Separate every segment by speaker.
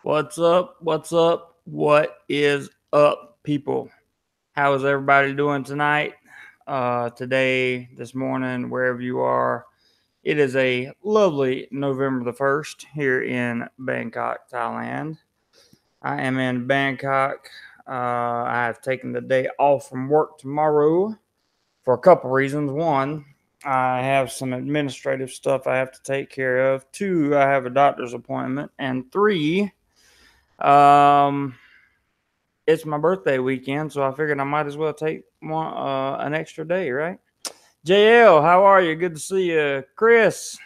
Speaker 1: What's up? What's up? What is up, people? How is everybody doing tonight? Today, this morning, wherever you are. It is a lovely November the 1st here in Bangkok, Thailand. I am in Bangkok. I have taken the day off from work tomorrow for a couple reasons. One, I have some administrative stuff I have to take care of. Two, I have a doctor's appointment. And three, um, it's my birthday weekend, so I figured I might as well take an extra day, right? JL, how are you? Good to see you. Chris,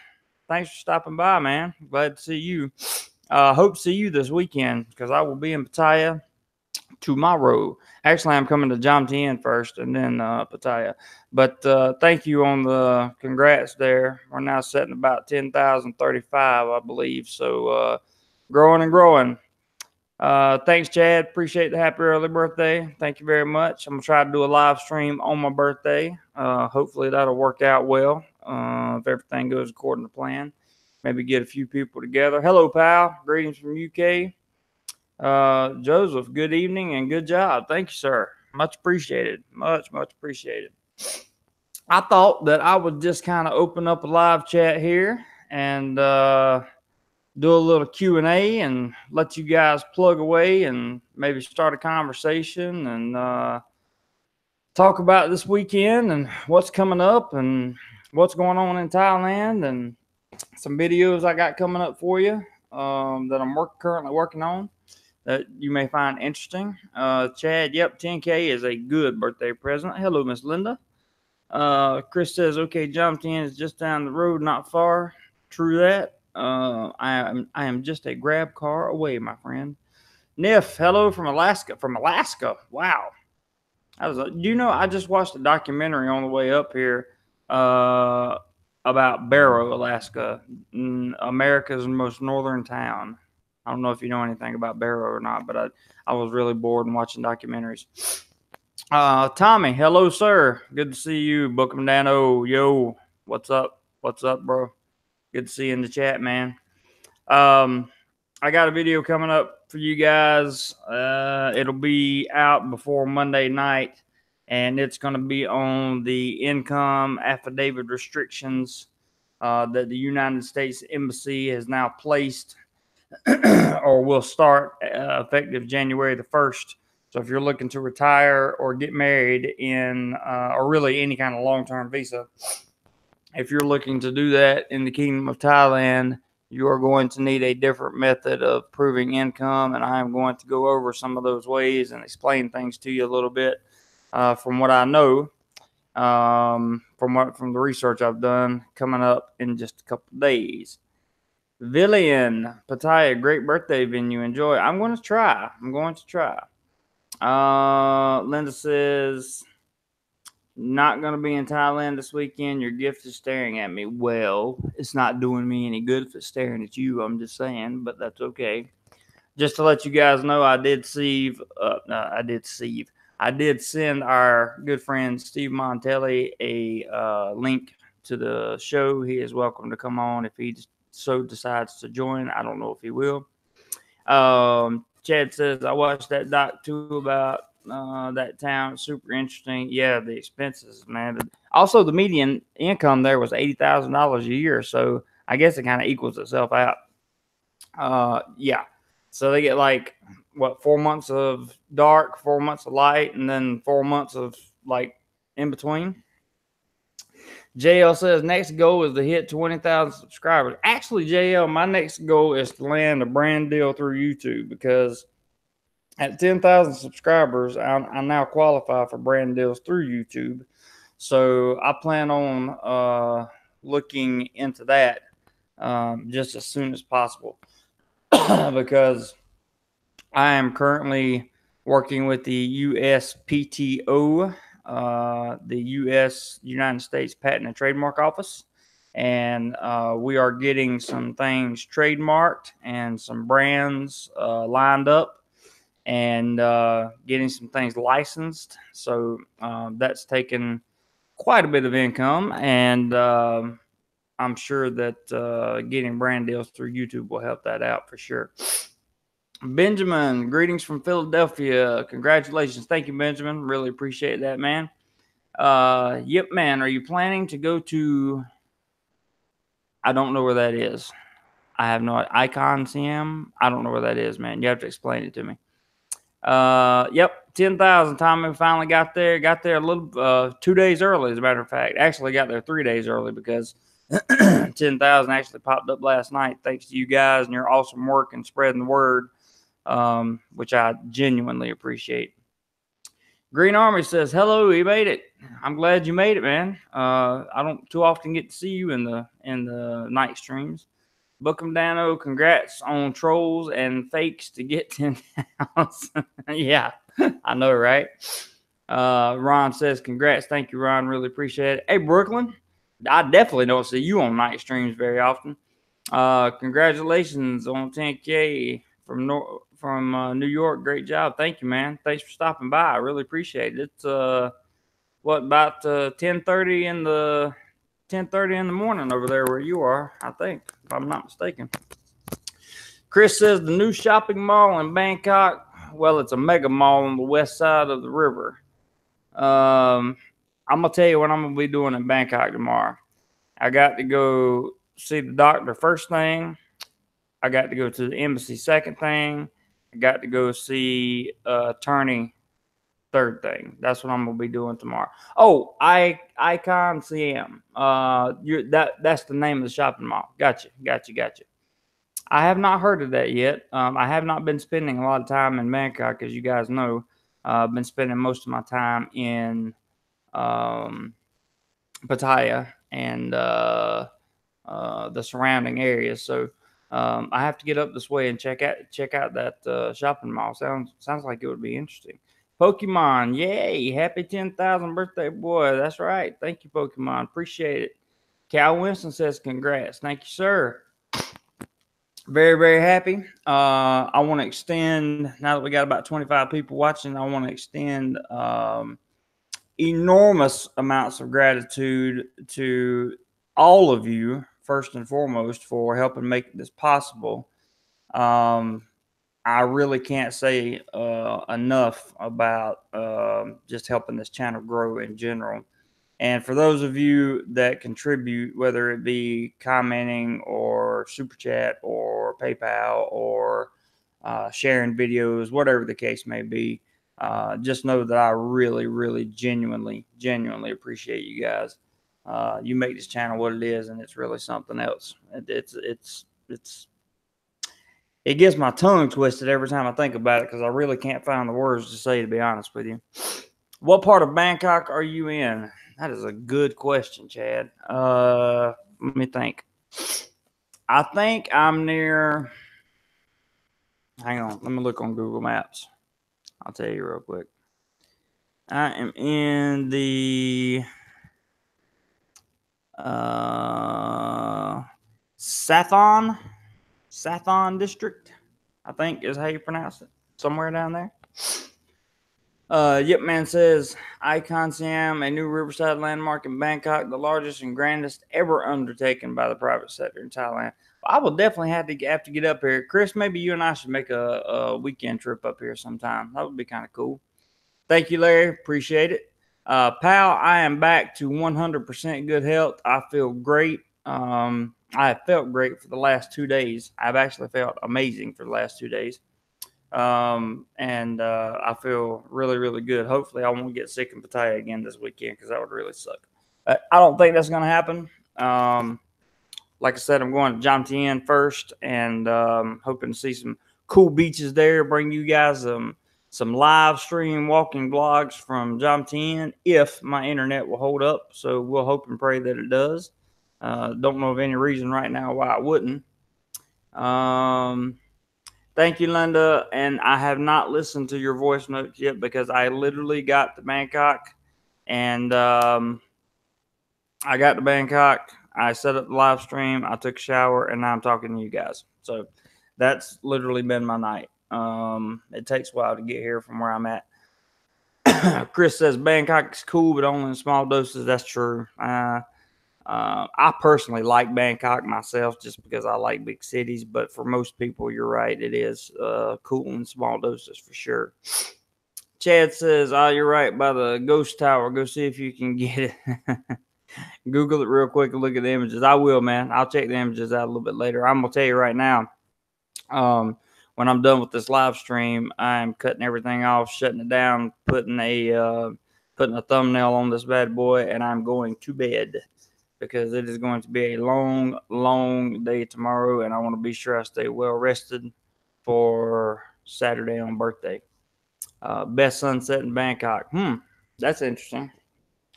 Speaker 1: thanks for stopping by, man. Glad to see you. Hope to see you this weekend because I will be in Pattaya tomorrow. Actually, I'm coming to Jomtien first and then Pattaya. But thank you on the congrats there. We're now setting about 10,035, I believe. So growing and growing. Thanks, Chad. Appreciate the happy early birthday. Thank you very much. I'm gonna try to do a live stream on my birthday. Hopefully that'll work out well. If everything goes according to plan, maybe get a few people together. Hello, pal. Greetings from UK. Joseph, good evening and good job. Thank you, sir. Much appreciated. Much appreciated. I thought that I would just kind of open up a live chat here and do a little Q&A and let you guys plug away and maybe start a conversation and talk about this weekend and what's coming up and what's going on in Thailand and some videos I got coming up for you that I'm currently working on that you may find interesting. Chad, yep, 10K is a good birthday present. Hello, Miss Linda. Chris says, okay, Jomtien is just down the road, not far. True that. I am just a grab car away, my friend. Niff, hello from Alaska. From Alaska, wow. I just watched a documentary on the way up here about Barrow, Alaska, America's most northern town. I don't know if you know anything about Barrow or not, but I was really bored and watching documentaries. Tommy, hello, sir. Good to see you. Bookham Dano, yo, what's up? What's up, bro? Good to see you in the chat, man. I got a video coming up for you guys. It'll be out before Monday night, and it's going to be on the income affidavit restrictions that the United States Embassy has now placed or will start effective January the 1st. So if you're looking to retire or get married in, or really any kind of long-term visa, if you're looking to do that in the Kingdom of Thailand, you are going to need a different method of proving income, and I am going to go over some of those ways and explain things to you a little bit from what I know, from the research I've done, coming up in just a couple of days. Villian, Pattaya, great birthday venue. Enjoy. I'm going to try. Linda says, not going to be in Thailand this weekend. Your gift is staring at me. Well, it's not doing me any good if it's staring at you. I'm just saying, but that's okay. Just to let you guys know, I did send our good friend Steve Montelli a link to the show. He is welcome to come on if he so decides to join. I don't know if he will. Chad says, I watched that doc too about that town. Super interesting. Yeah, the expenses, man. Also, the median income there was $80,000 a year. So I guess it kind of equals itself out. Yeah. So they get 4 months of dark, 4 months of light, and then 4 months of in between. JL says next goal is to hit 20,000 subscribers. Actually, JL, my next goal is to land a brand deal through YouTube because at 10,000 subscribers, I now qualify for brand deals through YouTube. So I plan on looking into that just as soon as possible because I am currently working with the USPTO, the United States Patent and Trademark Office, and we are getting some things trademarked and some brands lined up and getting some things licensed. So that's taken quite a bit of income, and I'm sure that getting brand deals through YouTube will help that out for sure. Benjamin, greetings from Philadelphia. Congratulations. Thank you, Benjamin. Really appreciate that, man. Yep, man. Are you planning to go to? I don't know where that is. I have no Icon CM. I don't know where that is, man. You have to explain it to me. Yep, 10,000. Tommy finally got there. Got there a little 2 days early, as a matter of fact. Actually, got there 3 days early because 10,000 actually popped up last night. Thanks to you guys and your awesome work and spreading the word, which I genuinely appreciate. Green Army says, "Hello, you made it. I'm glad you made it, man. I don't too often get to see you in the night streams. Bookham Dano, congrats on trolls and fakes to get 10,000. Yeah, I know, right? Ron says, congrats. Thank you, Ron. Really appreciate it. Hey, Brooklyn, I definitely don't see you on night streams very often. Congratulations on 10K from New York. Great job. Thank you, man. Thanks for stopping by. I really appreciate it. It's about 10:30 in the 10:30 in the morning over there where you are, I think, if I'm not mistaken. Chris says the new shopping mall in Bangkok. Well, it's a mega mall on the west side of the river. I'm gonna tell you what I'm gonna be doing in Bangkok tomorrow. I got to go see the doctor first thing. I got to go to the embassy second thing. I got to go see attorney third thing. That's what I'm gonna be doing tomorrow. Oh, Icon CM. That's the name of the shopping mall. Gotcha. I have not heard of that yet. I have not been spending a lot of time in Bangkok, as you guys know. I've been spending most of my time in Pattaya and the surrounding areas. So I have to get up this way and check out that shopping mall. Sounds like it would be interesting. Pokemon, yay! Happy 10,000 birthday, boy. That's right. Thank you, Pokemon. Appreciate it. Cal Winston says, congrats. Thank you, sir. Very, very happy. I want to extend, now that we got about 25 people watching, I want to extend enormous amounts of gratitude to all of you, first and foremost, for helping make this possible. I really can't say enough about just helping this channel grow in general. And for those of you that contribute, whether it be commenting or super chat or PayPal or sharing videos, whatever the case may be, just know that I really, really, genuinely appreciate you guys. You make this channel what it is, and it's really something else. It gets my tongue twisted every time I think about it because I really can't find the words to say, to be honest with you. What part of Bangkok are you in? That is a good question, Chad. Let me think. I think I'm near. Hang on. Let me look on Google Maps. I'll tell you real quick. I am in the Sathon district, I think is how you pronounce it. Somewhere down there. Yep Man says, Icon Siam, a new riverside landmark in Bangkok, the largest and grandest ever undertaken by the private sector in Thailand. I will definitely have to get up here. Chris, maybe you and I should make a weekend trip up here sometime. That would be kind of cool. Thank you, Larry. Appreciate it. Pal, I am back to 100% good health. I feel great. I have felt great for the last 2 days. I've actually felt amazing for the last 2 days. And I feel really, really good. Hopefully, I won't get sick in Pattaya again this weekend because that would really suck. I don't think that's going to happen. Like I said, I'm going to Jomtien first and hoping to see some cool beaches there. Bring you guys some live stream walking vlogs from Jomtien if my internet will hold up. So we'll hope and pray that it does. Don't know of any reason right now why it wouldn't. Thank you, Linda. And I have not listened to your voice notes yet because I literally got to Bangkok and I got to Bangkok. I set up the live stream. I took a shower and now I'm talking to you guys. So that's literally been my night. It takes a while to get here from where I'm at. Chris says Bangkok is cool, but only in small doses. That's true. I personally like Bangkok myself just because I like big cities, but for most people, you're right. It is cool in small doses for sure. Chad says, "Oh, you're right by the ghost tower. Go see if you can get it." Google it real quick and look at the images. I will, man. I'll check the images out a little bit later. I'm gonna tell you right now. When I'm done with this live stream, I'm cutting everything off, shutting it down, putting a thumbnail on this bad boy, and I'm going to bed because it is going to be a long, long day tomorrow, and I want to be sure I stay well rested for Saturday on birthday. Best sunset in Bangkok. That's interesting.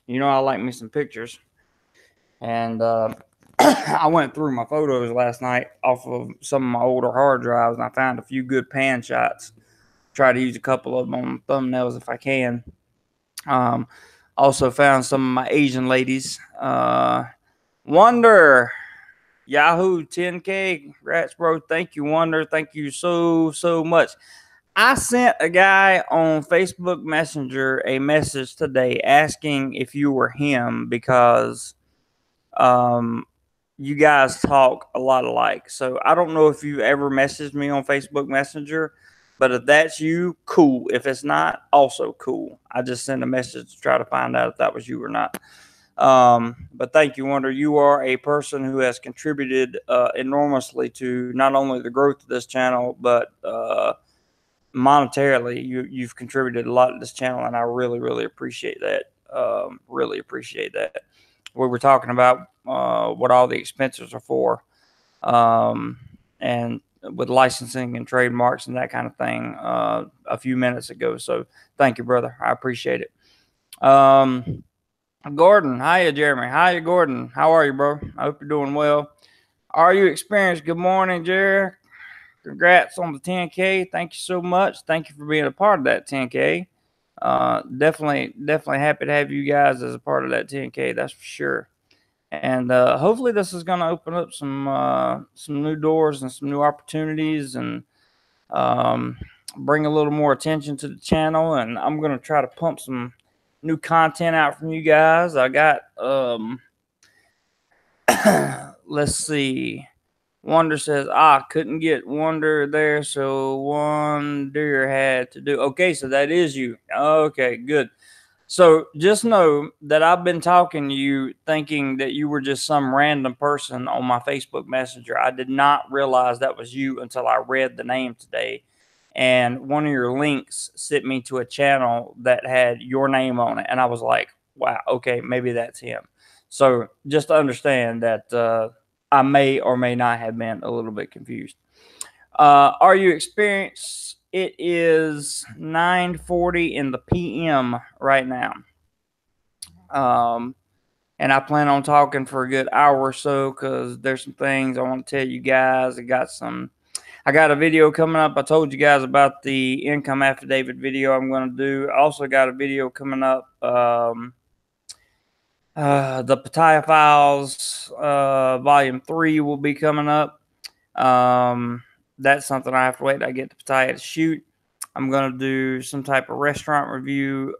Speaker 1: You know, I like me some pictures. And I went through my photos last night off of some of my older hard drives, and I found a few good pan shots. Try to use a couple of them on thumbnails if I can. Um, Also found some of my Asian ladies. Wonder, Yahoo 10K. Rats, bro. Thank you, Wonder. Thank you so much. I sent a guy on Facebook Messenger a message today asking if you were him because you guys talk a lot alike. So I don't know if you ever messaged me on Facebook Messenger, but if that's you, cool. If it's not, also cool. I just sent a message to try to find out if that was you or not. But thank you, Wonder. You are a person who has contributed enormously to not only the growth of this channel, but monetarily, you've contributed a lot to this channel, and I really appreciate that. Really appreciate that. We were talking about what all the expenses are for, and with licensing and trademarks and that kind of thing a few minutes ago. So thank you, brother. I appreciate it. Gordon, hiya, Jeremy. Hiya, Gordon. How are you, bro? I hope you're doing well. Are you experienced? Good morning, Jerry. Congrats on the 10K. Thank you so much. Thank you for being a part of that 10K. Definitely happy to have you guys as a part of that 10K. That's for sure. And hopefully this is going to open up some new doors and some new opportunities, and bring a little more attention to the channel. And I'm going to try to pump some new content out from you guys. I got let's see. Wonder says, couldn't get Wonder there, so Wonder had to do. Okay, so that is you. Okay, good. So just know that I've been talking to you thinking that you were just some random person on my Facebook Messenger. I did not realize that was you until I read the name today. And one of your links sent me to a channel that had your name on it. And I was like, wow, okay, maybe that's him. So just to understand that I may or may not have been a little bit confused. Are you experienced? It is 9:40 in the PM right now. And I plan on talking for a good hour or so because there's some things I want to tell you guys. I got a video coming up. I told you guys about the income affidavit video I'm going to do. I also got a video coming up. The Pattaya Files Volume 3 will be coming up. That's something I have to wait till I get to Pattaya to shoot. I'm going to do some type of restaurant review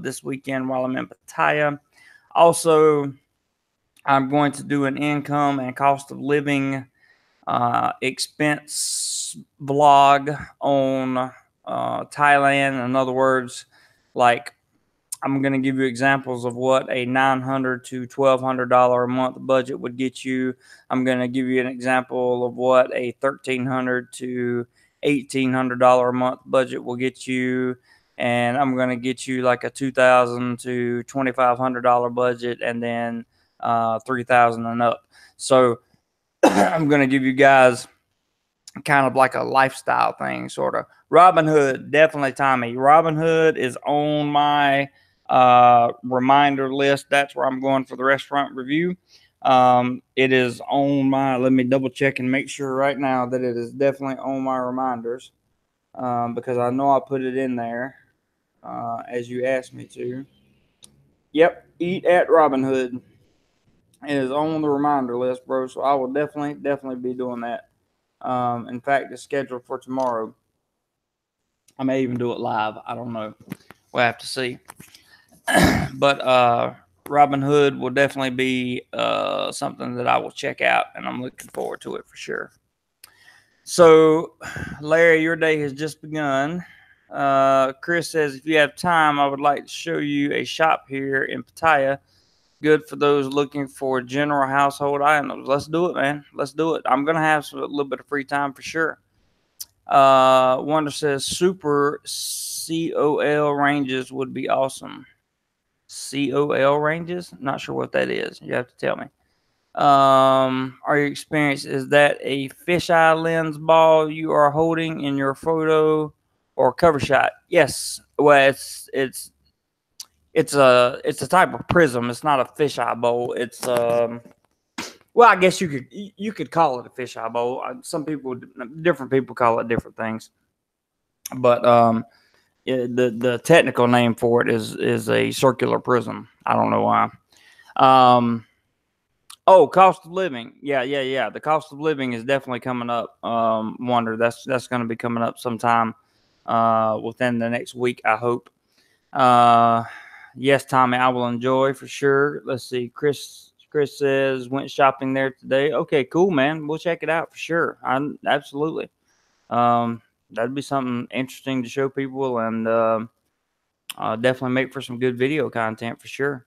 Speaker 1: this weekend while I'm in Pattaya. Also, I'm going to do an income and cost of living expense vlog on Thailand. In other words, like, I'm going to give you examples of what a $900 to $1,200 a month budget would get you. I'm going to give you an example of what a $1,300 to $1,800 a month budget will get you. And I'm going to get you like a $2,000 to $2,500 budget, and then $3,000 and up. So I'm going to give you guys kind of like a lifestyle thing, sort of. Robinhood, definitely, Tommy. Robinhood is on my reminder list. That's where I'm going for the restaurant review. It is on my, let me double check and make sure right now that it is definitely on my reminders, because I know I put it in there as you asked me to. Yep, eat at Robinhood. It is on the reminder list, bro. So I will definitely be doing that. In fact, it's scheduled for tomorrow. I may even do it live. I don't know. We'll have to see. But Robinhood will definitely be something that I will check out, and I'm looking forward to it for sure. So, Larry, your day has just begun. Chris says, if you have time, I would like to show you a shop here in Pattaya. Good for those looking for general household items. Let's do it, man. Let's do it. I'm going to have a little bit of free time for sure. Wonder says, super COL ranges would be awesome. COL ranges? Not sure what that is. You have to tell me. Are you experienced? Is that a fisheye lens ball you are holding in your photo or cover shot? Yes. Well, it's a type of prism. It's not a fisheye bowl. It's well, I guess you could call it a fisheye bowl. Some people, different people call it different things. But the technical name for it is a circular prism. I don't know why. Oh, cost of living. Yeah. The cost of living is definitely coming up. Wonder that's going to be coming up sometime within the next week, I hope. Yes, Tommy, I will enjoy for sure. Let's see. Chris says went shopping there today. Okay, cool, man. We'll check it out for sure. Absolutely. That'd be something interesting to show people, and definitely make for some good video content for sure.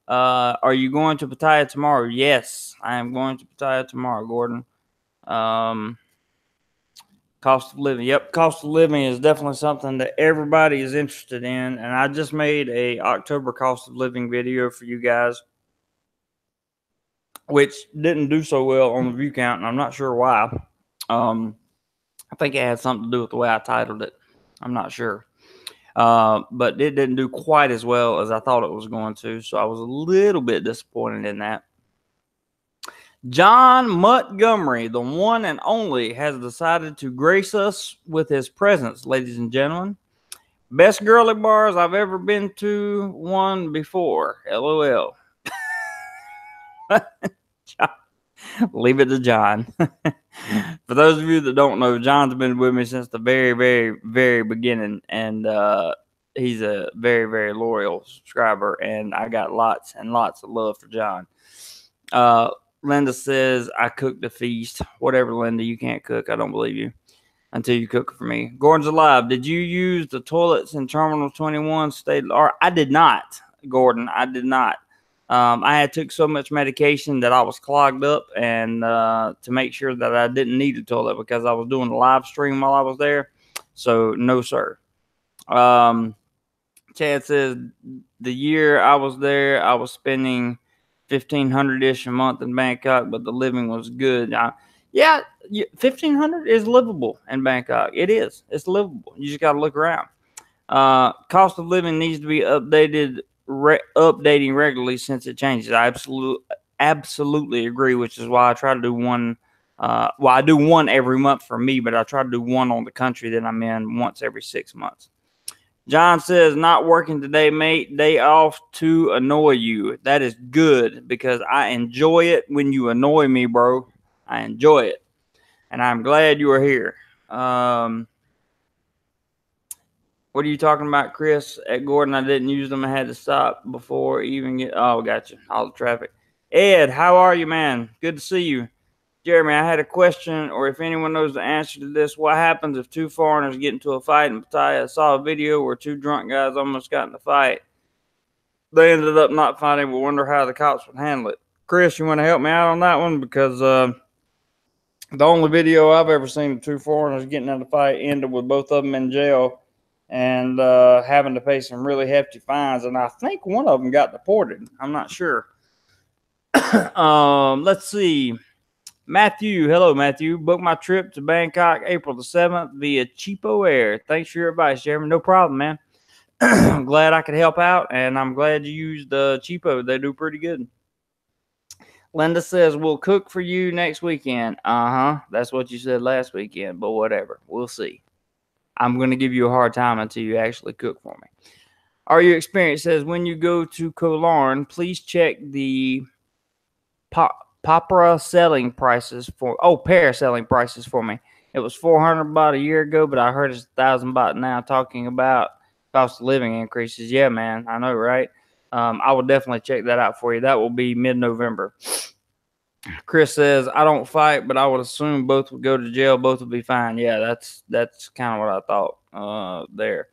Speaker 1: Are you going to Pattaya tomorrow? Yes, I am going to Pattaya tomorrow, Gordon. Cost of living. Yep, cost of living is definitely something that everybody is interested in, and I just made a October cost of living video for you guys, which didn't do so well on the view count, and I'm not sure why. I think it had something to do with the way I titled it. I'm not sure. But it didn't do quite as well as I thought it was going to, so I was a little bit disappointed in that. John Montgomery, the one and only, has decided to grace us with his presence, ladies and gentlemen. Best girly bars I've ever been to one before. LOL. Leave it to John. For those of you that don't know, John's been with me since the very, very, very beginning, and he's a very, very loyal subscriber, and I got lots and lots of love for John. Linda says, I cooked the feast. Whatever, Linda, you can't cook. I don't believe you until you cook for me. Gordon's alive. Did you use the toilets in Terminal 21 state? Or I did not, Gordon. I did not. I had took so much medication that I was clogged up, and to make sure that I didn't need a toilet because I was doing a live stream while I was there. So no, sir. Chad says the year I was there, I was spending $1,500-ish a month in Bangkok, but the living was good. Yeah, $1,500 is livable in Bangkok. It is. It's livable. You just got to look around. Cost of living needs to be updating regularly since it changes. I absolutely agree, which is why I try to do one. Well, I do one every month for me, but I try to do one on the country that I'm in once every 6 months. John says, not working today, mate. Day off to annoy you. That is good because I enjoy it when you annoy me, bro. I enjoy it. And I'm glad you are here. What are you talking about, Chris? At Gordon, I didn't use them. I had to stop before even get... Oh, gotcha. All the traffic. Ed, how are you, man? Good to see you. Jeremy, I had a question, or if anyone knows the answer to this, what happens if two foreigners get into a fight in Pattaya? I saw a video where two drunk guys almost got in a fight. They ended up not fighting. We wonder how the cops would handle it. Chris, you want to help me out on that one? Because the only video I've ever seen of two foreigners getting in a fight ended with both of them in jail and having to pay some really hefty fines. And I think one of them got deported. I'm not sure. Let's see. Matthew, hello, Matthew. Booked my trip to Bangkok April the 7th via Cheapo Air. Thanks for your advice, Jeremy. No problem, man. I'm glad I could help out, and I'm glad you used Cheapo. They do pretty good. Linda says, we'll cook for you next weekend. That's what you said last weekend, but whatever. We'll see. I'm going to give you a hard time until you actually cook for me. Are you experienced? Says, when you go to Kolarn, please check the pair selling prices for me. It was 400 baht a year ago, but I heard it's 1,000 baht now. Talking about cost of living increases. Yeah, man, I know, right? I will definitely check that out for you. That will be mid-November. Chris says, I don't fight, but I would assume both would go to jail. Both would be fine. Yeah, that's kind of what I thought there.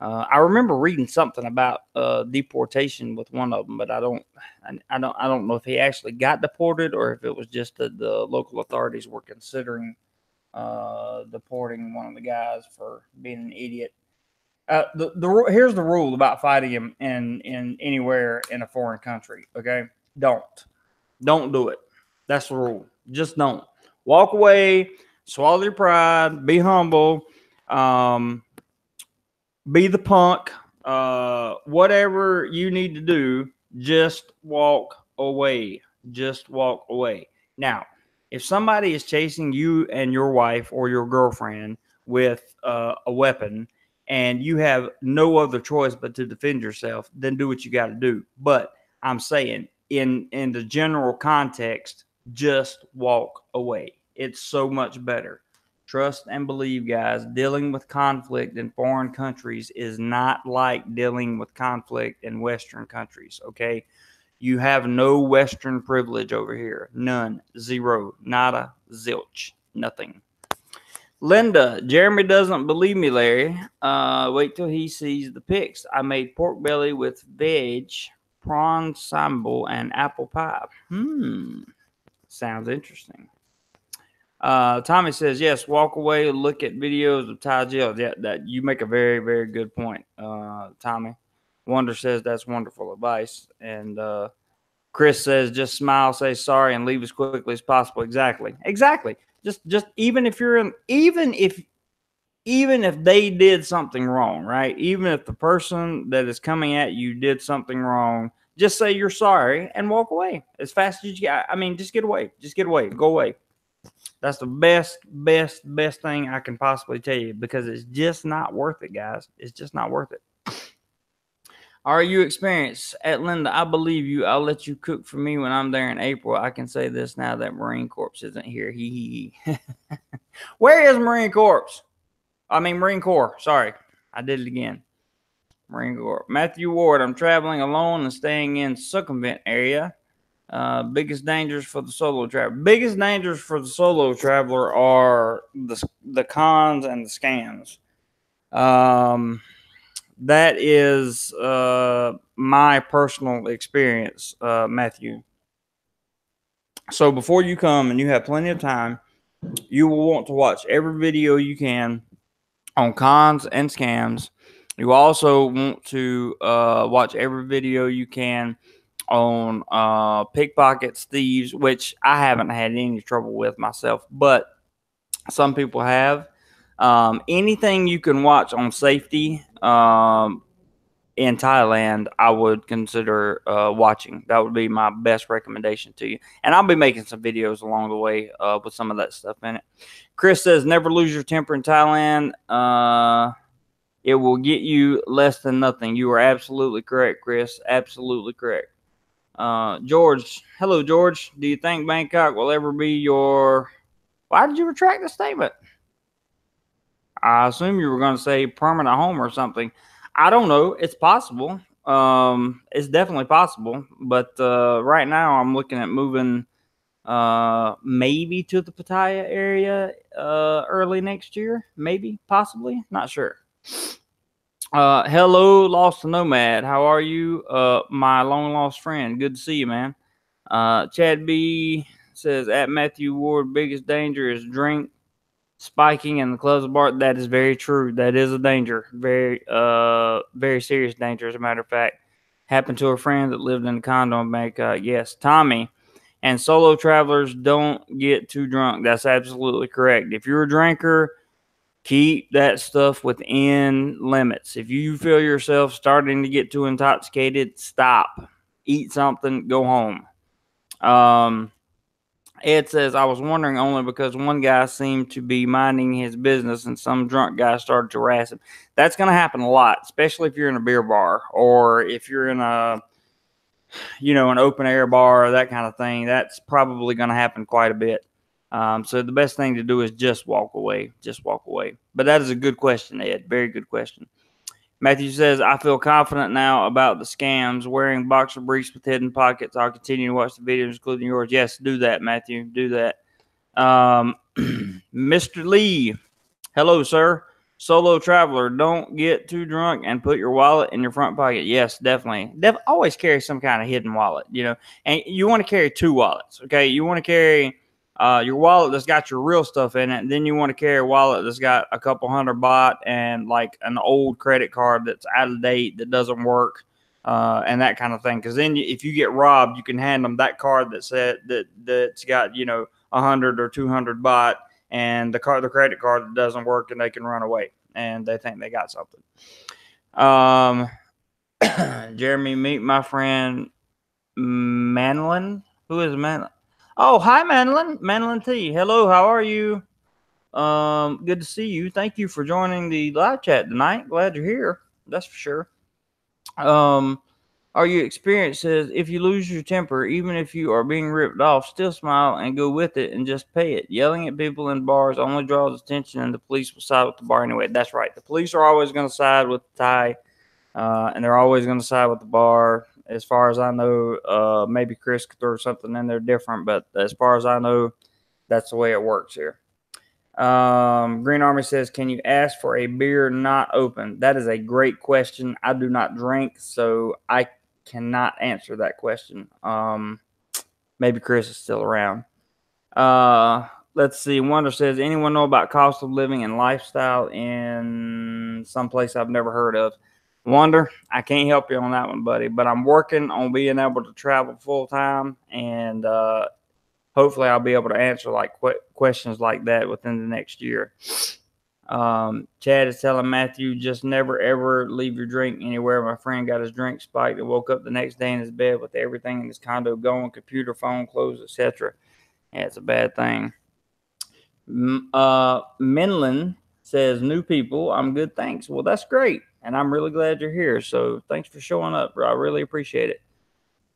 Speaker 1: I remember reading something about deportation with one of them, but I don't know if he actually got deported or if it was just that the local authorities were considering deporting one of the guys for being an idiot. Here's the rule about fighting him in anywhere in a foreign country. Okay, don't do it. That's the rule. Just don't. Walk away. Swallow your pride. Be humble. Be the punk. Whatever you need to do, just walk away. Just walk away. Now, if somebody is chasing you and your wife or your girlfriend with a weapon and you have no other choice but to defend yourself, then do what you got to do. But I'm saying in the general context, just walk away. It's so much better. Trust and believe, guys, dealing with conflict in foreign countries is not like dealing with conflict in Western countries, okay? You have no Western privilege over here. None. Zero. Nada. Zilch. Nothing. Linda, Jeremy doesn't believe me, Larry. Wait till he sees the pics. I made pork belly with veg, prawn sambal, and apple pie. Sounds interesting. Tommy says, yes, walk away, look at videos of Thai jails. Yeah, that you make a very, very good point, Tommy. Wonder says that's wonderful advice. And Chris says, just smile, say sorry, and leave as quickly as possible. Exactly. Just even if you're in, even if they did something wrong, right? Even if the person that is coming at you did something wrong, just say you're sorry and walk away as fast as you can. I mean, just get away. Just get away. Go away. That's the best thing I can possibly tell you because it's just not worth it, guys. It's just not worth it. Are you experienced? At Linda, I believe you. I'll let you cook for me when I'm there in April. I can say this now that Marine Corps isn't here. Where is Marine Corps? Marine Corps. Sorry. I did it again. Marine Corps. Matthew Ward, I'm traveling alone and staying in circumvent area. Biggest dangers for the solo traveler. Biggest dangers for the solo traveler are the cons and the scams. That is my personal experience, Matthew. So before you come, and you have plenty of time, you will want to watch every video you can on cons and scams. You also want to watch every video you can on pickpockets, thieves, which I haven't had any trouble with myself, but some people have. Anything you can watch on safety in Thailand, I would consider watching. That would be my best recommendation to you. And I'll be making some videos along the way with some of that stuff in it. Chris says, never lose your temper in Thailand. It will get you less than nothing. You are absolutely correct, Chris. Absolutely correct. George, hello, George. Do you think Bangkok will ever be your... Why did you retract the statement? I assume you were going to say permanent home or something. I don't know. It's possible. It's definitely possible. But right now I'm looking at moving maybe to the Pattaya area early next year. Maybe, possibly. Not sure. Hello, Lost Nomad. How are you? My long lost friend. Good to see you, man. Chad B says, at Matthew Ward, biggest danger is drink spiking in the clubs bar. That is very true. That is a danger. Very, very serious danger, as a matter of fact. Happened to a friend that lived in a condo in Bangkok. Yes, Tommy. And solo travelers don't get too drunk. That's absolutely correct. If you're a drinker, keep that stuff within limits. If you feel yourself starting to get too intoxicated, stop. Eat something, go home. Ed says, I was wondering only because one guy seemed to be minding his business and some drunk guy started to harass him. That's going to happen a lot, especially if you're in a beer bar or if you're in a, an open air bar or that kind of thing. That's probably going to happen quite a bit. So the best thing to do is just walk away. Just walk away. But that is a good question, Ed. Very good question. Matthew says, I feel confident now about the scams. Wearing boxer briefs with hidden pockets. I'll continue to watch the videos, including yours. Yes, do that, Matthew. Do that. Mr. Lee, hello, sir. Solo traveler, don't get too drunk and put your wallet in your front pocket. Yes, definitely. Always carry some kind of hidden wallet, and you want to carry two wallets, okay? You want to carry your wallet that's got your real stuff in it, and then you want to carry a wallet that's got a couple hundred baht and like an old credit card that's out of date that doesn't work, and that kind of thing. Because then if you get robbed, you can hand them that card that's got 100 or 200 baht, and the credit card that doesn't work, and they can run away and they think they got something. Jeremy, meet my friend Manlin. Who is Manlin? Oh, hi, Manlin T. Hello, how are you? Good to see you. Thank you for joining the live chat tonight. Glad you're here. That's for sure. Are you experienced? Says, if you lose your temper, even if you are being ripped off, still smile and go with it and just pay it. Yelling at people in bars only draws attention, and the police will side with the bar anyway. That's right. The police are always going to side with the Thai, and they're always going to side with the bar. As far as I know, maybe Chris could throw something in there different, but as far as I know, that's the way it works here. Green Army says, can you ask for a beer not open? That is a great question. I do not drink, so I cannot answer that question. Maybe Chris is still around. Let's see. Wonder says, anyone know about cost of living and lifestyle in some place I've never heard of? Wonder, I can't help you on that one, buddy, but I'm working on being able to travel full time, and hopefully I'll be able to answer like questions like that within the next year. Chad is telling Matthew, just never ever leave your drink anywhere. My friend got his drink spiked and woke up the next day in his bed with everything in his condo going, computer, phone, clothes, etc. Yeah, it's a bad thing. Minlin says, new people, I'm good, thanks. Well, that's great, and I'm really glad you're here, so thanks for showing up, bro. I really appreciate it.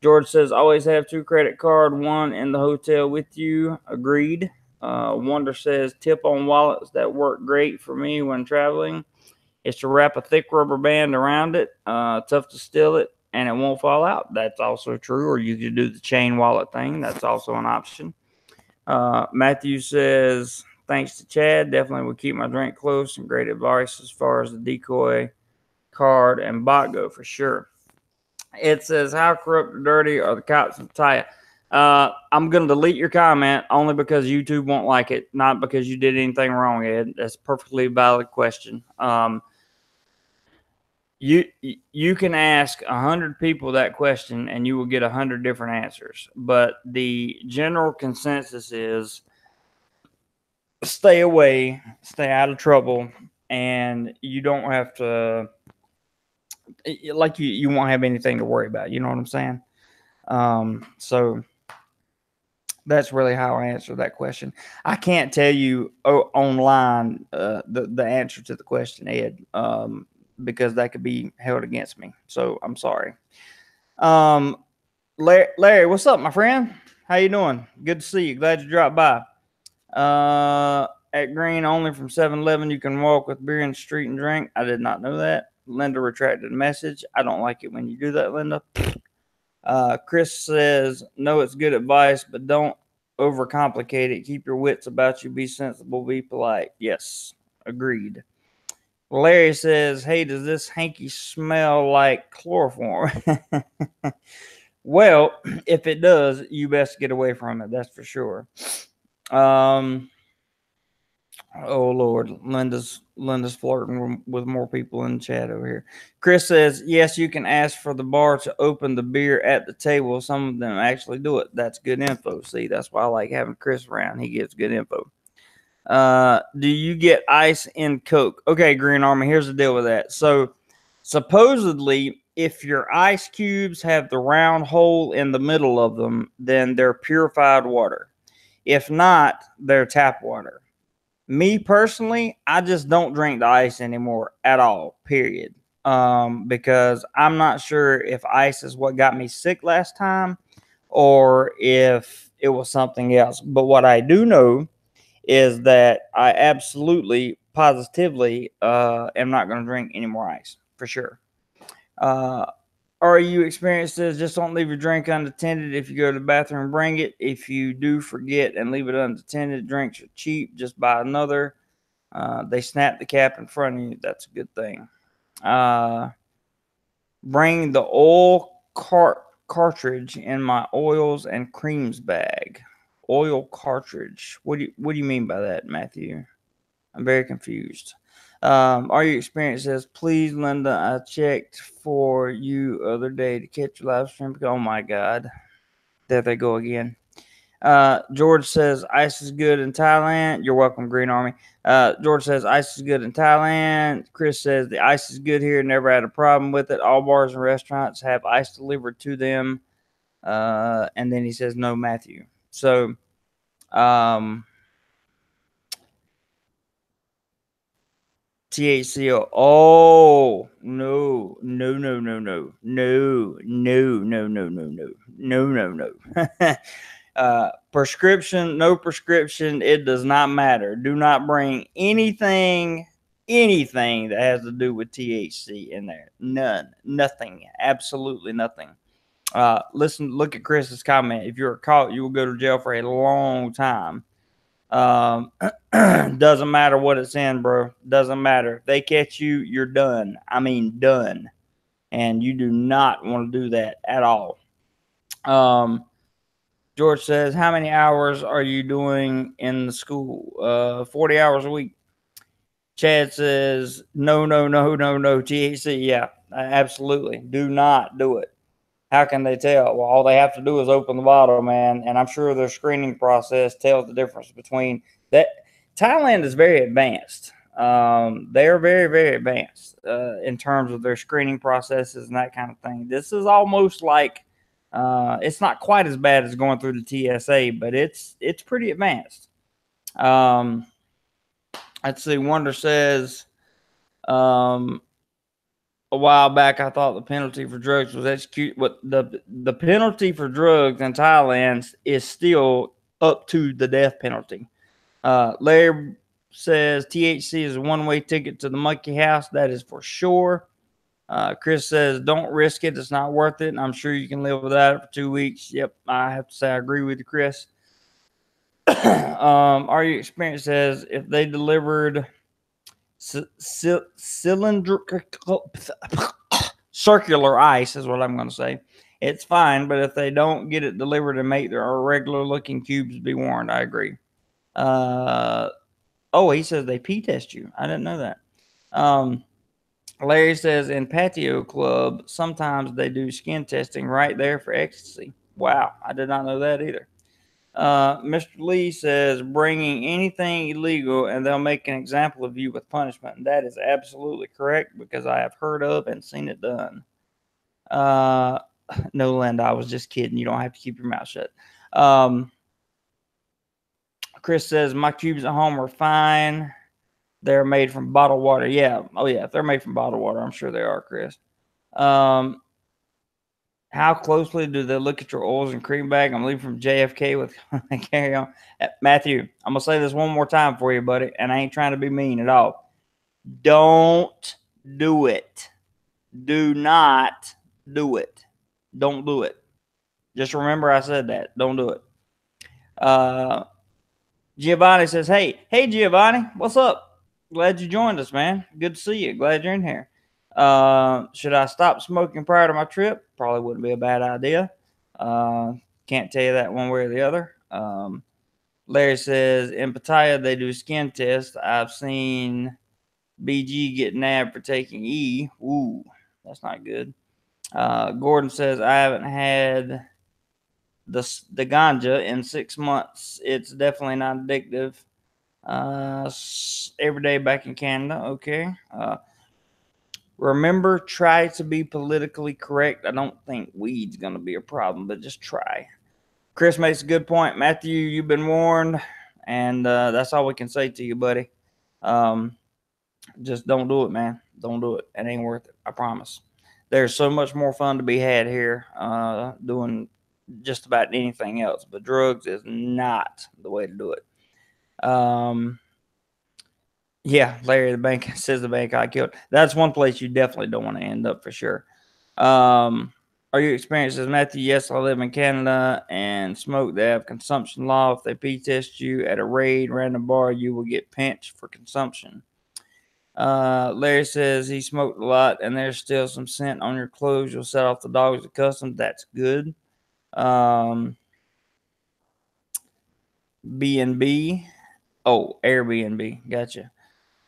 Speaker 1: George says, always have 2 credit card, 1 in the hotel with you. Agreed. Wonder says, tip on wallets that work great for me when traveling is to wrap a thick rubber band around it. Tough to steal it, and it won't fall out. That's also true. Or you could do the chain wallet thing. That's also an option. Matthew says, thanks to Chad. Definitely would keep my drink close, and great advice as far as the decoy card and bot go for sure. It says, how corrupt or dirty are the cops in Thailand? I'm going to delete your comment only because YouTube won't like it, not because you did anything wrong, Ed. That's a perfectly valid question. You can ask 100 people that question and you will get 100 different answers. But the general consensus is stay away, stay out of trouble, and you don't have to, like you won't have anything to worry about. You know what I'm saying? So that's really how I answer that question. I can't tell you online the answer to the question, Ed, because that could be held against me. So I'm sorry. Larry, what's up, my friend? How you doing? Good to see you. Glad you dropped by. At Green, only from 7-Eleven you can walk with beer in the street and drink. I did not know that. Linda retracted the message. I don't like it when you do that, Linda. Chris says, no, it's good advice, but don't overcomplicate it. Keep your wits about you. Be sensible. Be polite. Yes, agreed. Larry says, hey, does this hanky smell like chloroform? Well, if it does, you best get away from it. That's for sure. Oh Lord, Linda's flirting with more people in the chat over here. Chris says, yes, you can ask for the bar to open the beer at the table. Some of them actually do it. That's good info. See, that's why I like having Chris around. He gives good info. Do you get ice in Coke? Okay, Green Army, here's the deal with that. So supposedly, if your ice cubes have the round hole in the middle of them, then they're purified water. If not, they're tap water. Me personally, I just don't drink the ice anymore at all, period. Because I'm not sure if ice is what got me sick last time or if it was something else. But what I do know is that I absolutely, positively am not going to drink any more ice. for sure. Or you experience this, just don't leave your drink unattended. If you go to the bathroom, bring it. If you do forget and leave it unattended, drinks are cheap. Just buy another. They snap the cap in front of you. That's a good thing. Bring the oil cartridge in my oils and creams bag. Oil cartridge. What do you mean by that, Matthew? I'm very confused. Are you experienced says, please, Linda, I checked for you other day to catch your live stream. Oh my God. There they go again. George says ice is good in Thailand. You're welcome, Green Army. George says ice is good in Thailand. Chris says the ice is good here. Never had a problem with it. All bars and restaurants have ice delivered to them. And then he says no, Matthew. So, THCO. Oh no, no, no, no, no, no, no, no, no, no, no, no, no, no. Prescription, no prescription, it does not matter. Do not bring anything that has to do with THC in there. None, nothing, absolutely nothing. Listen, look at Chris's comment. If you're caught, you will go to jail for a long time. Doesn't matter what it's in, bro. Doesn't matter. If they catch you, you're done. I mean, done. And you do not want to do that at all. George says, how many hours are you doing in the school? 40 hours a week. Chad says, no, no, no, no, no. THC. Yeah, absolutely. Do not do it. How can they tell? Well, all they have to do is open the bottle, man. And I'm sure their screening process tells the difference between that. Thailand is very advanced. They are very, very advanced in terms of their screening processes and that kind of thing. This is almost like it's not quite as bad as going through the TSA, but it's pretty advanced. Let's see. Wonder says, a while back, I thought the penalty for drugs was executed. What the penalty for drugs in Thailand is still up to the death penalty. Larry says THC is a one-way ticket to the monkey house. That is for sure. Chris says don't risk it. It's not worth it. And I'm sure you can live without it for 2 weeks. Yep, I have to say I agree with you, Chris. Our experience says if they delivered circular ice is what I'm going to say. It's fine, but if they don't get it delivered and make their regular looking cubes, be warned. I agree. He says they pee test you. I didn't know that. Larry says in Patio Club, sometimes they do skin testing right there for ecstasy. Wow, I did not know that either. Mr. Lee says bringing anything illegal and they'll make an example of you with punishment. And that is absolutely correct because I have heard of and seen it done. No, Linda, I was just kidding. You don't have to keep your mouth shut. Chris says my cubes at home are fine. They're made from bottled water. Yeah. Oh, yeah. If they're made from bottled water, I'm sure they are, Chris. How closely do they look at your oils and cream bag? I'm leaving from JFK with carry on. Matthew, I'm going to say this one more time for you, buddy, and I ain't trying to be mean at all. Don't do it. Do not do it. Don't do it. Just remember I said that. Don't do it. Giovanni says, hey, Giovanni, what's up? Glad you joined us, man. Good to see you. Glad you're in here. Should I stop smoking prior to my trip? Probably wouldn't be a bad idea. Can't tell you that one way or the other. Larry says in Pattaya they do skin tests. I've seen BG get nabbed for taking E. Ooh, that's not good. Gordon says I haven't had the ganja in 6 months. It's definitely not addictive. Every day back in Canada. Okay. Remember, try to be politically correct. I don't think weed's going to be a problem, but just try. Chris makes a good point. Matthew, you've been warned, and that's all we can say to you, buddy. Just don't do it, man. Don't do it. It ain't worth it. I promise. There's so much more fun to be had here doing just about anything else, but drugs is not the way to do it. Yeah, Larry, the bank says the bank I killed. That's one place you definitely don't want to end up for sure. Are you experienced as Matthew? Yes, I live in Canada and smoke. They have consumption law. If they pee test you at a raid, random bar, you will get pinched for consumption. Larry says he smoked a lot and there's still some scent on your clothes. You'll set off the dogs at customs. That's good. B&B. Oh, Airbnb. Gotcha.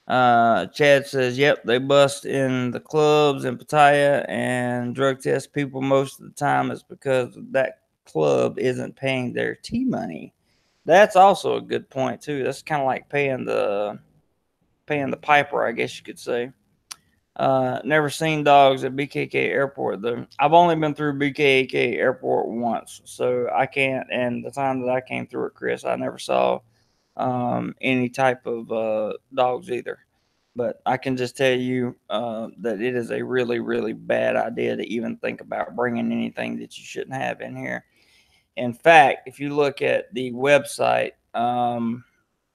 Speaker 1: Chad says, yep, they bust in the clubs in Pattaya and drug test people most of the time. It's because that club isn't paying their tea money. That's also a good point too. That's kind of like paying the piper, I guess you could say. Never seen dogs at BKK Airport though. I've only been through BKK Airport once, so I can't. And the time that I came through it, Chris, I never saw any type of dogs either. But I can just tell you that it is a really, really bad idea to even think about bringing anything that you shouldn't have in here. In fact, if you look at the website,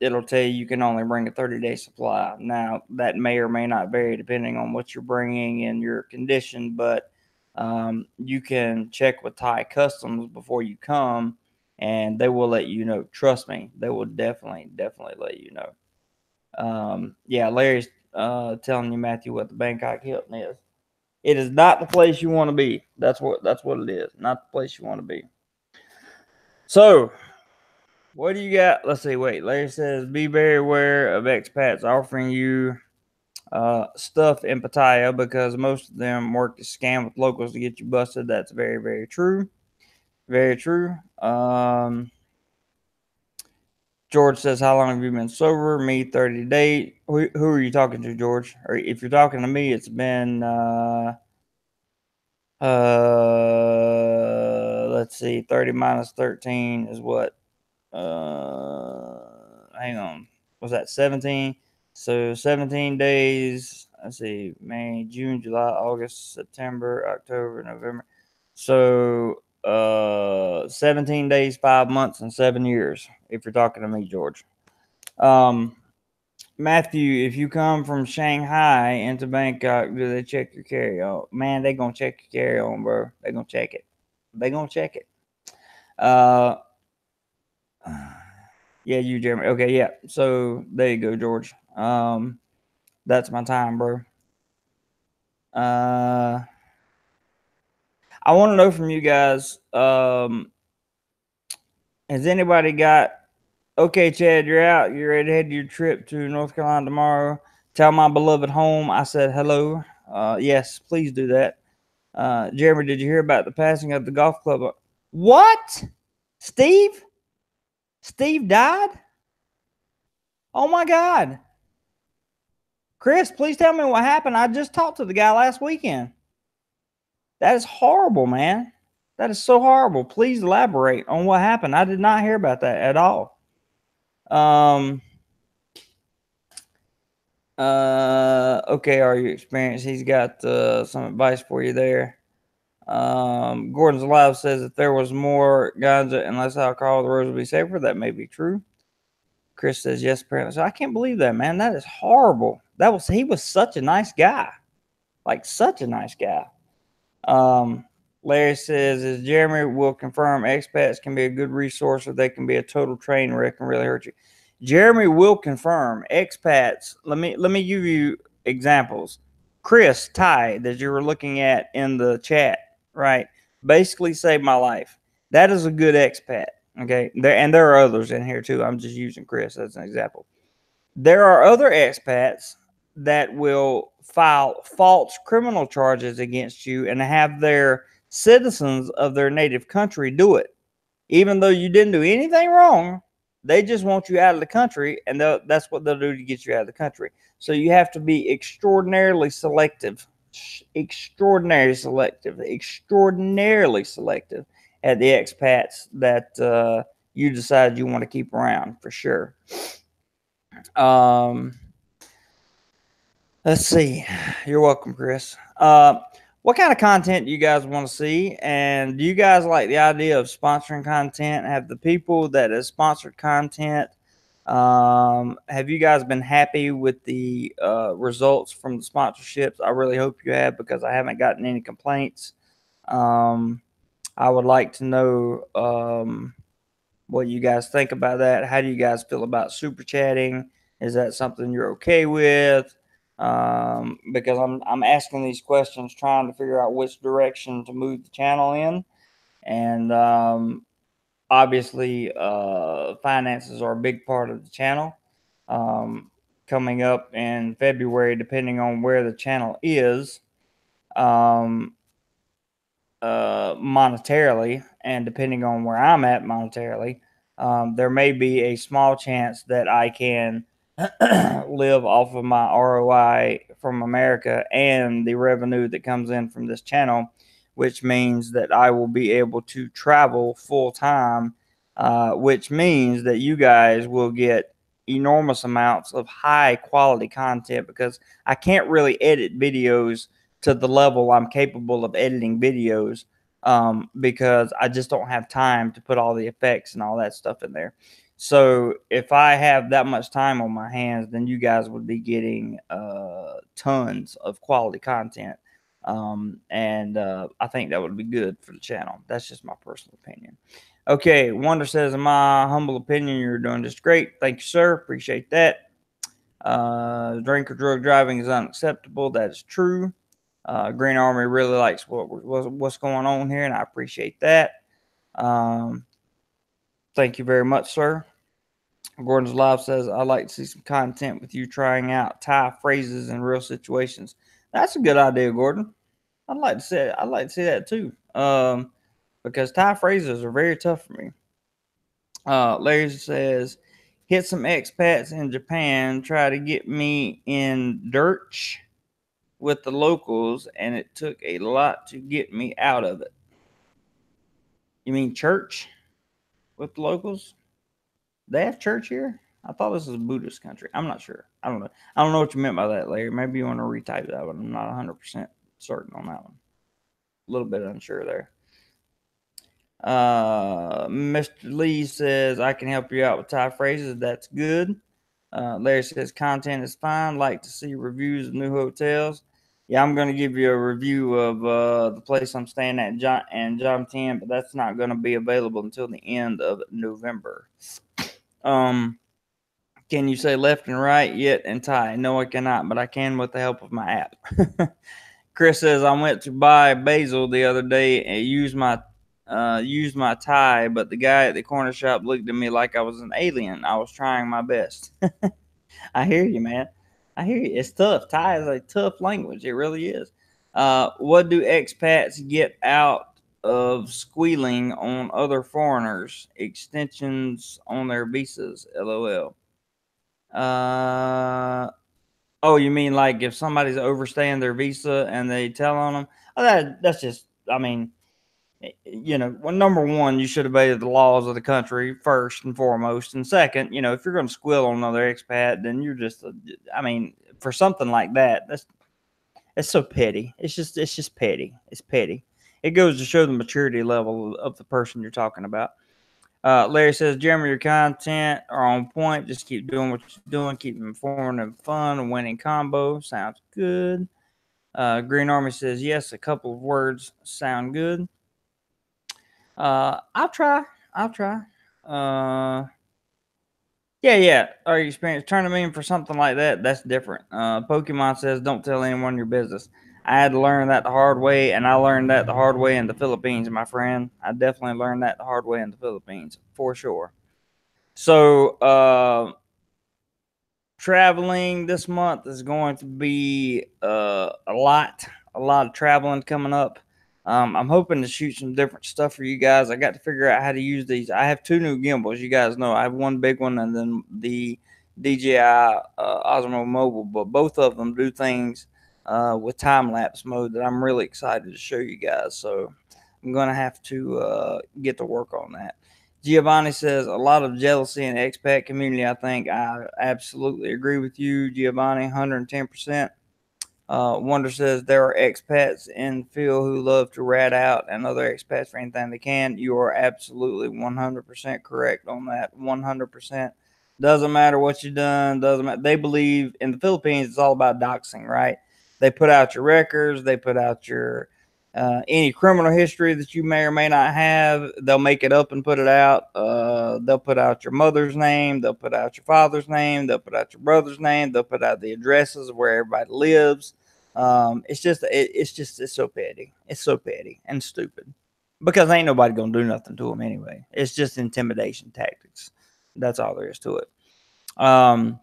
Speaker 1: it'll tell you can only bring a 30-day supply. Now, that may or may not vary depending on what you're bringing and your condition, but you can check with Thai Customs before you come, and they will let you know. Trust me, they will definitely, definitely let you know. Yeah, Larry's telling you, Matthew, what the Bangkok Hilton is. It is not the place you want to be. That's what it is. Not the place you want to be. So, what do you got? Let's see. Wait, Larry says, be very aware of expats offering you stuff in Pattaya because most of them work to scam with locals to get you busted. That's very, very true. Very true. George says, how long have you been sober? Me, 30 days. Who are you talking to, George? Or if you're talking to me, it's been, let's see, 30 minus 13 is what? Hang on. Was that 17? So 17 days. Let's see, May, June, July, August, September, October, November. So 17 days, 5 months, and 7 years. If you're talking to me, George. Matthew, if you come from Shanghai into Bangkok, do they check your carry-on? Man, they gonna check your carry-on, bro. They gonna check it. They gonna check it. Uh, yeah, you, Jeremy. Okay, yeah. So there you go, George. That's my time, bro. I want to know from you guys. Has anybody got? Okay, Chad, you're out. You're ready to head to your trip to North Carolina tomorrow. Tell my beloved home I said hello. Yes, please do that. Jeremy, did you hear about the passing of the golf club? What? Steve? Steve died? Oh my God. Chris, please tell me what happened. I just talked to the guy last weekend. That is horrible, man. That is so horrible. Please elaborate on what happened. I did not hear about that at all. Okay, are you experienced? He's got some advice for you there. Gordon's Alive says if there was more ganja and less alcohol, the roads would be safer. That may be true. Chris says yes, apparently. So I can't believe that, man. That is horrible. He was such a nice guy. Like such a nice guy. Larry says, as Jeremy will confirm, expats can be a good resource or they can be a total train wreck and really hurt you. Jeremy will confirm expats. Let me give you examples. Chris Ty that you were looking at in the chat, right? Basically saved my life. That is a good expat. Okay. There are others in here too. I'm just using Chris as an example. There are other expats that will file false criminal charges against you and have their citizens of their native country do it. Even though you didn't do anything wrong, they just want you out of the country, and that's what they'll do to get you out of the country. So you have to be extraordinarily selective at the expats that you decide you want to keep around for sure. Let's see. You're welcome, Chris. What kind of content do you guys want to see? And do you guys like the idea of sponsoring content? Have the people that have sponsored content Have you guys been happy with the results from the sponsorships? I really hope you have, because I haven't gotten any complaints. Um, I would like to know what you guys think about that. How do you guys feel about super chatting? Is that something you're okay with? Because I'm asking these questions, trying to figure out which direction to move the channel in, and obviously, finances are a big part of the channel. Um, Coming up in February, depending on where the channel is, um, monetarily, and depending on where I'm at monetarily, there may be a small chance that I can live off of my ROI from America and the revenue that comes in from this channel, which means that I will be able to travel full time, which means that you guys will get enormous amounts of high quality content, because I can't really edit videos to the level I'm capable of editing videos, because I just don't have time to put all the effects and all that stuff in there. So if I have that much time on my hands, then you guys would be getting tons of quality content. And I think that would be good for the channel. That's just my personal opinion. Okay, Wonder says, in my humble opinion, you're doing just great. Thank you, sir. Appreciate that. Drink or drug driving is unacceptable. That is true. Green Army really likes what's going on here, and I appreciate that. Um, Thank you very much, sir. Gordon's Live says, I'd like to see some content with you trying out Thai phrases in real situations. That's a good idea, Gordon. I'd like to see that too. Because Thai phrases are very tough for me. Larry says, hit some expats in Japan, try to get me in dirt with the locals, and it took a lot to get me out of it. You mean church with the locals? They have church here? I thought this was a Buddhist country. I'm not sure. I don't know. I don't know what you meant by that, Larry. Maybe you want to retype that one. I'm not 100% certain on that one. A little bit unsure there. Mr. Lee says, I can help you out with Thai phrases. That's good. Larry says, content is fine. Like to see reviews of new hotels. Yeah, I'm going to give you a review of the place I'm staying at in John 10, but that's not going to be available until the end of November. Can you say left and right yet and Thai? No, I cannot, but I can with the help of my app. Chris says, I went to buy basil the other day and used my Thai, but the guy at the corner shop looked at me like I was an alien. I was trying my best. I hear you, man. I hear you. It's tough. Thai is a tough language. It really is. What do expats get out of squealing on other foreigners? Extensions on their visas. LOL. Oh, you mean like if somebody's overstaying their visa and they tell on them? Oh, that's just. I mean, well, number one, you should obey the laws of the country first and foremost, and second, if you're going to squill on another expat, then you're just. I mean, for something like that, that's so petty. It's just petty. It's petty. It goes to show the maturity level of the person you're talking about. Larry says, Jeremy, your content are on point. Just keep doing what you're doing. Keep them informative, fun, and winning combo. Sounds good. Green Army says, yes, a couple of words sound good. I'll try. I'll try. Yeah. Our experience turning me in for something like that, that's different. Pokemon says, don't tell anyone your business. I had to learn that the hard way, and I learned that the hard way in the Philippines, my friend. I definitely learned that the hard way in the Philippines, for sure. So, traveling this month is going to be a lot of traveling coming up. I'm hoping to shoot some different stuff for you guys. I got to figure out how to use these. I have two new gimbals. You guys know I have one big one and then the DJI Osmo Mobile, but both of them do things with time lapse mode that I'm really excited to show you guys. So I'm gonna have to get to work on that. Giovanni says a lot of jealousy in the expat community. I think I absolutely agree with you, Giovanni, 110%. Wonder says there are expats in Phil who love to rat out and other expats for anything they can. You are absolutely 100% correct on that. 100%. Doesn't matter what you've done. Doesn't matter. They believe in the Philippines, it's all about doxing, right? They put out your records. They put out your any criminal history that you may or may not have. They'll make it up and put it out. They'll put out your mother's name. They'll put out your father's name. They'll put out your brother's name. They'll put out the addresses of where everybody lives. It's so petty. It's so petty and stupid because ain't nobody gonna do nothing to them anyway. It's just intimidation tactics. That's all there is to it. Um,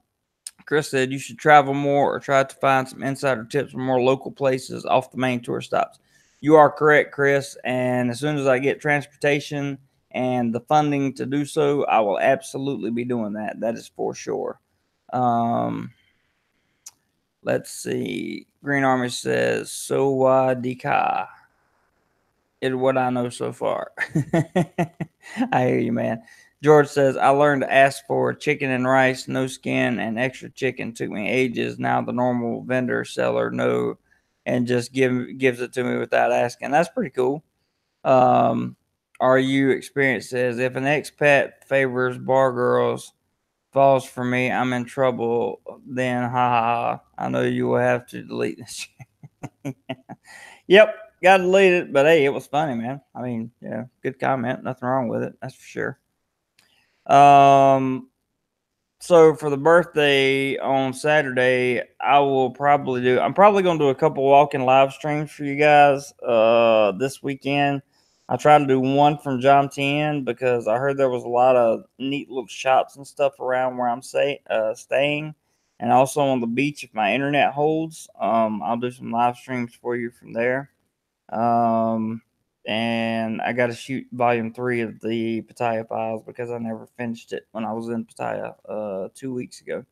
Speaker 1: Chris said you should travel more or try to find some insider tips from more local places off the main tour stops. You are correct, Chris. And as soon as I get transportation and the funding to do so, I will absolutely be doing that. That is for sure. Let's see. Green Army says, Sawadika is what I know so far. I hear you, man. George says, I learned to ask for chicken and rice, no skin, and extra chicken. Took me ages. Now the normal vendor seller no and just gives it to me without asking. That's pretty cool. Are you experienced? Says, if an expat favors bar girls, falls for me, I'm in trouble. Then, ha ha ha. I know you will have to delete this. Yep, got to delete it. But hey, it was funny, man. I mean, yeah, good comment. Nothing wrong with it. That's for sure. So for the birthday on Saturday, I'm probably going to do a couple walking live streams for you guys this weekend. I tried to do one from John Tien because I heard there was a lot of neat little shops and stuff around where I'm staying, and also on the beach if my internet holds. I'll do some live streams for you from there. And I got to shoot volume 3 of the Pattaya Files because I never finished it when I was in Pattaya 2 weeks ago.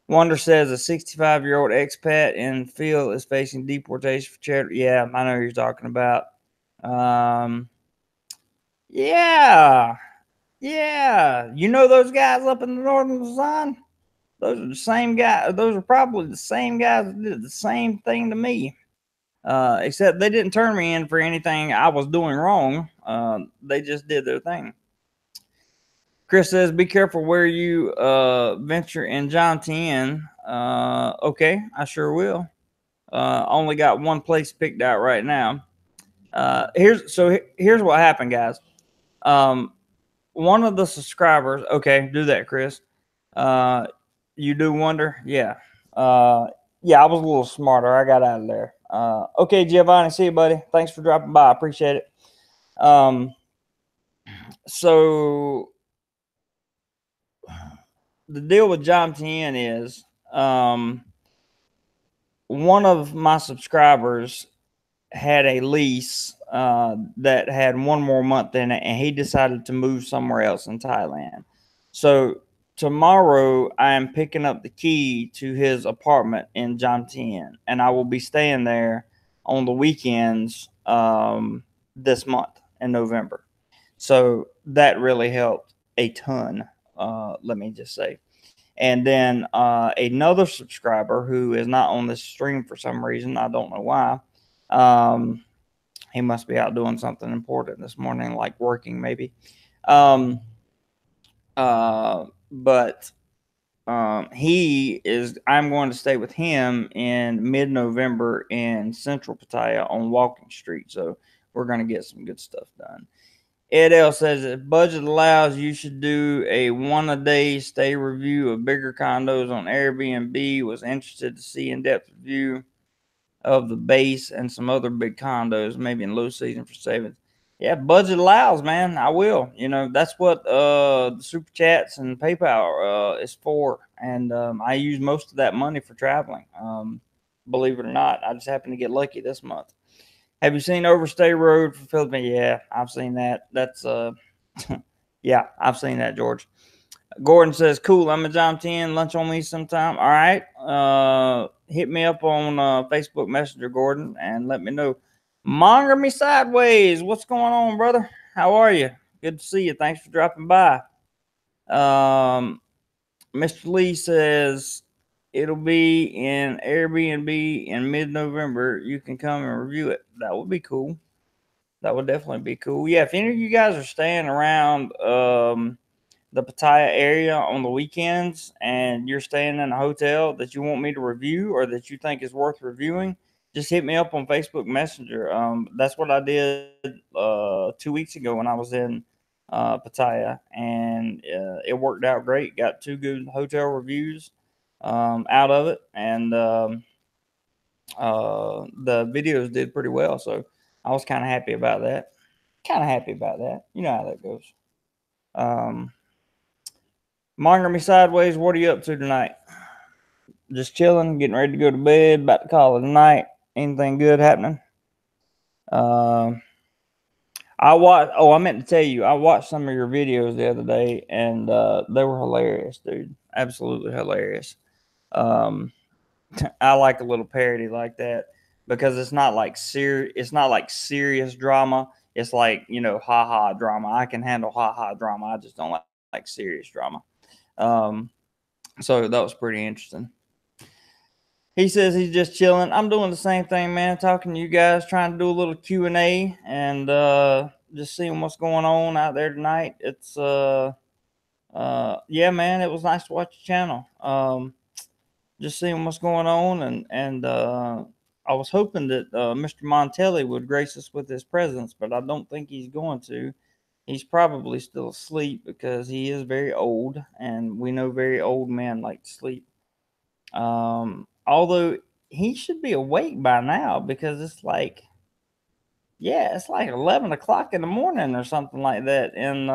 Speaker 1: Wonder says a 65-year-old expat in Phil is facing deportation for charity. Yeah, I know who you're talking about. Yeah, you know those guys up in the northern Luzon? Those are the same guys. Those are probably the same guys that did the same thing to me. Except they didn't turn me in for anything I was doing wrong. They just did their thing. Chris says, be careful where you venture in John Tien. Okay, I sure will. Only got one place picked out right now. Here's what happened, guys. One of the subscribers, okay, do that, Chris. You do wonder? Yeah. Yeah, I was a little smarter. I got out of there. Okay, Giovanni, see you, buddy. Thanks for dropping by. I appreciate it. So the deal with John Tien is one of my subscribers had a lease that had one more month in it, and he decided to move somewhere else in Thailand. So tomorrow I am picking up the key to his apartment in Jomtien, and I will be staying there on the weekends this month in November. So that really helped a ton, let me just say. And then another subscriber who is not on this stream for some reason, I don't know why. He must be out doing something important this morning, like working maybe. But he is. I'm going to stay with him in mid-November in Central Pattaya on Walking Street. So we're going to get some good stuff done. Ed L says if budget allows, you should do a one-a-day stay review of bigger condos on Airbnb. Was interested to see in-depth review of the base and some other big condos, maybe in low season for savings. Yeah, budget allows, man. I will. You know, that's what the super chats and PayPal is for. And I use most of that money for traveling. Believe it or not, I just happened to get lucky this month. Have you seen Overstay Road for Philippines? Yeah, I've seen that. That's yeah, I've seen that, George. Gordon says, cool, I'm a John 10, lunch on me sometime. All right. Hit me up on Facebook Messenger, Gordon, and let me know. Monger me sideways. What's going on, brother? How are you? Good to see you. Thanks for dropping by. Mr. Lee says, it'll be in Airbnb in mid-November. You can come and review it. That would be cool. That would definitely be cool. Yeah, if any of you guys are staying around the Pattaya area on the weekends and you're staying in a hotel that you want me to review or that you think is worth reviewing, just hit me up on Facebook Messenger. That's what I did 2 weeks ago when I was in Pattaya, and it worked out great. Got 2 good hotel reviews out of it, and the videos did pretty well. So I was kind of happy about that. Kind of happy about that. You know how that goes. Monger me sideways. What are you up to tonight? Just chilling, getting ready to go to bed. About to call it a night. Anything good happening? I watched. Oh, I meant to tell you. I watched some of your videos the other day, and they were hilarious, dude. Absolutely hilarious. Um, I like a little parody like that because it's not like It's not like serious drama. It's like, ha ha drama. I can handle ha ha drama. I just don't like serious drama. Um, so that was pretty interesting. He says he's just chilling. I'm doing the same thing, man. Talking to you guys, trying to do a little Q&A and just seeing what's going on out there tonight. It's yeah, man. It was nice to watch the channel. Just seeing what's going on, and I was hoping that Mr. Montelli would grace us with his presence, but I don't think he's going to. He's probably still asleep because he is very old, and we know very old men like to sleep. Although he should be awake by now because it's like, yeah, it's like 11 o'clock in the morning or something like that in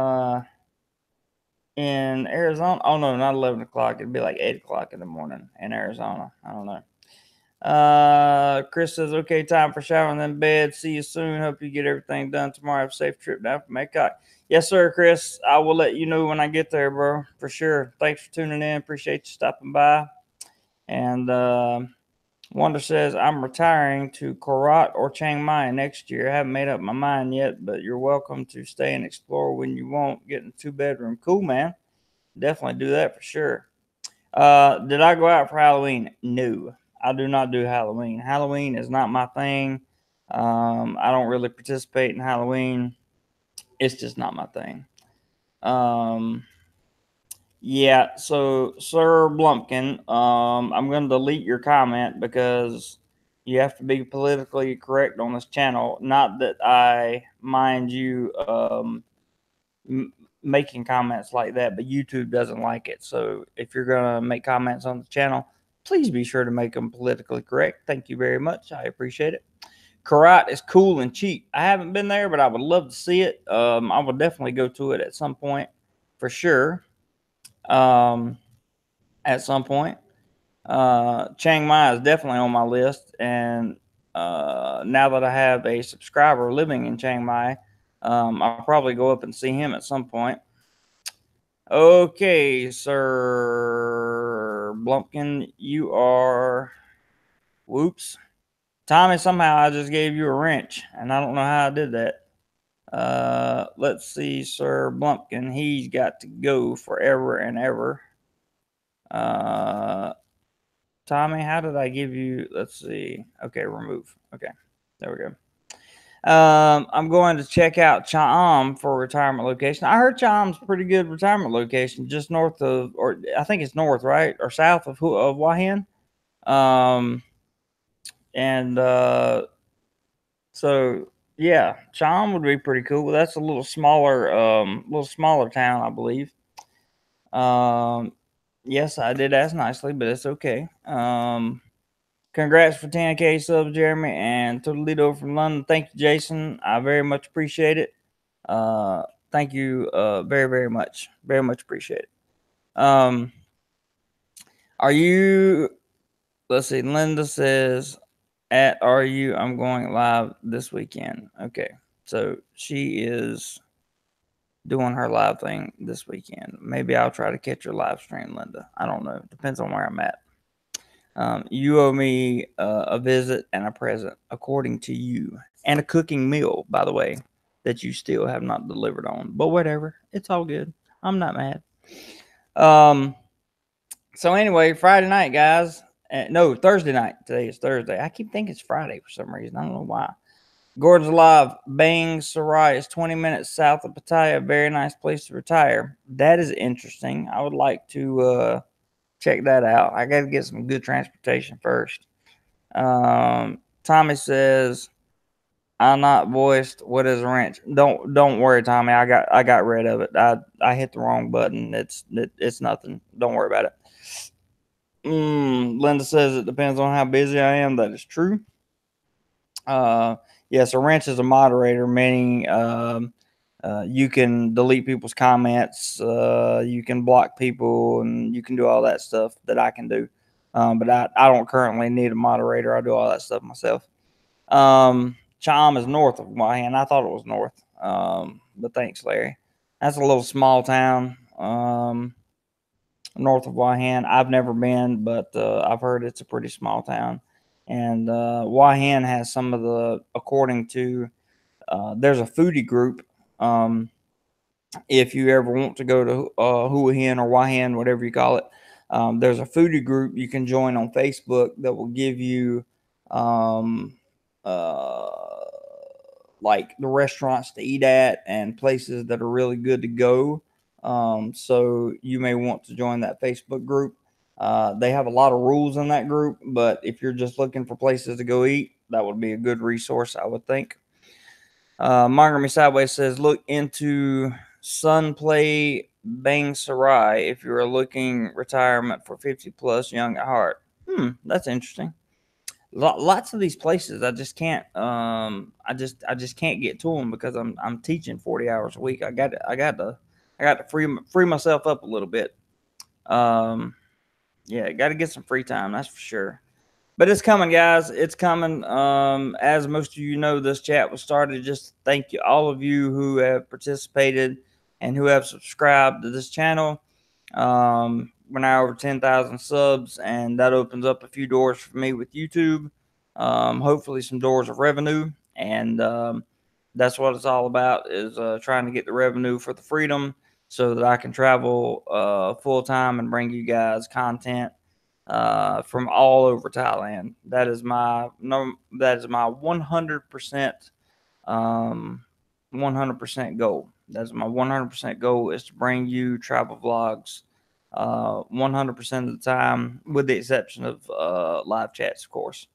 Speaker 1: Arizona. Oh no, not 11 o'clock. It'd be like 8 o'clock in the morning in Arizona. I don't know. Chris says, okay, time for showering then bed. See you soon. Hope you get everything done tomorrow. Have a safe trip down from Bangkok. Yes, sir, Chris. I will let you know when I get there, bro, for sure. Thanks for tuning in. Appreciate you stopping by. And Wonder says, I'm retiring to Korat or Chiang Mai next year. I haven't made up my mind yet, but you're welcome to stay and explore when you want. Getting a 2-bedroom. Cool, man. Definitely do that for sure. Did I go out for Halloween? No, I do not do Halloween. Halloween is not my thing. I don't really participate in Halloween. It's just not my thing. Yeah, so Sir Blumpkin, I'm going to delete your comment because you have to be politically correct on this channel. Not that I mind you making comments like that, but YouTube doesn't like it. So if you're going to make comments on the channel, please be sure to make them politically correct. Thank you very much. I appreciate it. Karat is cool and cheap. I haven't been there, but I would love to see it. I will definitely go to it at some point for sure. At some point. Chiang Mai is definitely on my list, and now that I have a subscriber living in Chiang Mai, I'll probably go up and see him at some point. Okay, Sir Blumpkin, you are. Whoops. Tommy, somehow I just gave you a wrench, and I don't know how I did that. Let's see, Sir Blumpkin. He's got to go forever and ever. Tommy, how did I give you? Let's see. Okay, remove. Okay, there we go. I'm going to check out Cham for a retirement location. I heard Cham's a pretty good retirement location, just north of, or I think it's north, right, or south of Hua Hin. And so yeah, Cham would be pretty cool. That's a little smaller town, I believe. Yes, I did ask nicely, but it's okay. Congrats for 10K subs, Jeremy, and Toledo from London. Thank you, Jason. I very much appreciate it. Thank you very, very much. Very much appreciate it. Are you, let's see, Linda says, are you, I'm going live this weekend. Okay, so she is doing her live thing this weekend. Maybe I'll try to catch her live stream, Linda. I don't know. Depends on where I'm at. You owe me a visit and a present, according to you, and a cooking meal, by the way, that you still have not delivered on. But whatever, it's all good. I'm not mad. So anyway, Friday night, guys. No, Thursday night. Today is Thursday. I keep thinking it's Friday for some reason. I don't know why. Gordon's Alive, Bang Sarai is 20 minutes south of Pattaya. Very nice place to retire. That is interesting. I would like to check that out. I got to get some good transportation first. Tommy says, "I'm not voiced. What is a wrench?" Don't worry, Tommy. I got rid of it. I hit the wrong button. It's nothing. Don't worry about it. Linda says it depends on how busy I am. That is true. Yes, a wrench is a moderator, meaning you can delete people's comments, you can block people, and you can do all that stuff that I can do. But I don't currently need a moderator. I do all that stuff myself. Cham is north of Waihan. I thought it was north. But thanks, Larry. That's a little small town north of Waihan. I've never been, but I've heard it's a pretty small town. And Waihan has some of the, according to, there's a foodie group. If you ever want to go to Hua Hin or Waihan, whatever you call it, there's a foodie group you can join on Facebook that will give you um, uh, like the restaurants to eat at and places that are really good to go. So you may want to join that Facebook group. They have a lot of rules in that group, but if you're just looking for places to go eat, that would be a good resource, I would think. Montgomery Sideways says, look into Sunplay Bang Sarai if you're looking retirement for 50 plus young at heart. That's interesting. Lots of these places I just can't I just can't get to them because I'm teaching 40 hours a week. I got to free myself up a little bit. Yeah, got to get some free time, that's for sure. But it's coming, guys. It's coming. As most of you know, this chat was started. Just thank you, all of you who have participated and who have subscribed to this channel. We're now over 10,000 subs, and that opens up a few doors for me with YouTube. Hopefully, some doors of revenue, and that's what it's all about: is trying to get the revenue for the freedom, so that I can travel full time and bring you guys content from all over Thailand. That is my 100% goal. That's my 100% goal, is to bring you travel vlogs 100% of the time, with the exception of live chats, of course.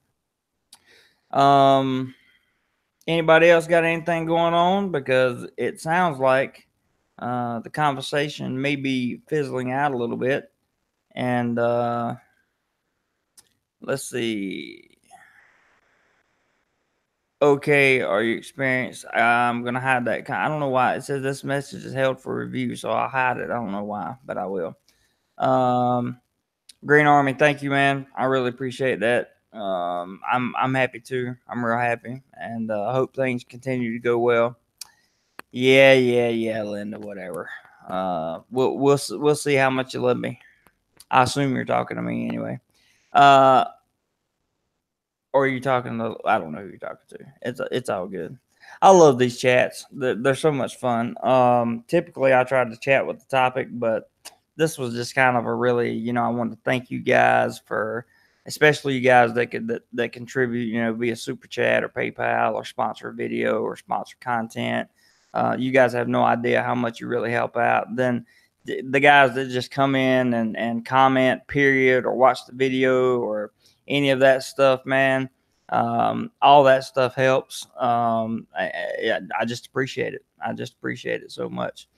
Speaker 1: Anybody else got anything going on? Because it sounds like the conversation may be fizzling out a little bit. And let's see. Okay, are you experienced? I'm gonna hide that. I don't know why it says this message is held for review, so I'll hide it. I don't know why, but I will. Green Army, thank you, man. I really appreciate that. I'm happy too. I'm real happy, and I hope things continue to go well. Yeah, Linda. Whatever. We'll see how much you love me. I assume you're talking to me anyway. Or are you talking to? I don't know who you're talking to. It's all good. I love these chats. They're so much fun. Typically I try to chat with the topic, but this was just kind of a really, I want to thank you guys for, especially you guys that contribute, via super chat or PayPal or sponsor a video or sponsor content. You guys have no idea how much you really help out. Then the guys that just come in and comment, period, or watch the video or any of that stuff, man. All that stuff helps. I just appreciate it. I just appreciate it so much.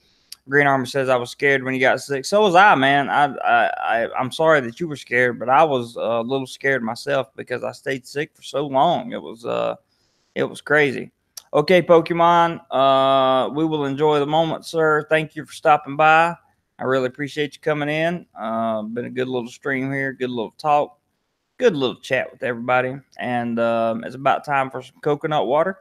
Speaker 1: Green Armor says, I was scared when you got sick. So was I, man. I'm sorry that you were scared, but I was a little scared myself because I stayed sick for so long. It was crazy. Okay, Pokemon, we will enjoy the moment, sir. Thank you for stopping by. I really appreciate you coming in. Been a good little stream here, good little talk, good little chat with everybody. And it's about time for some coconut water.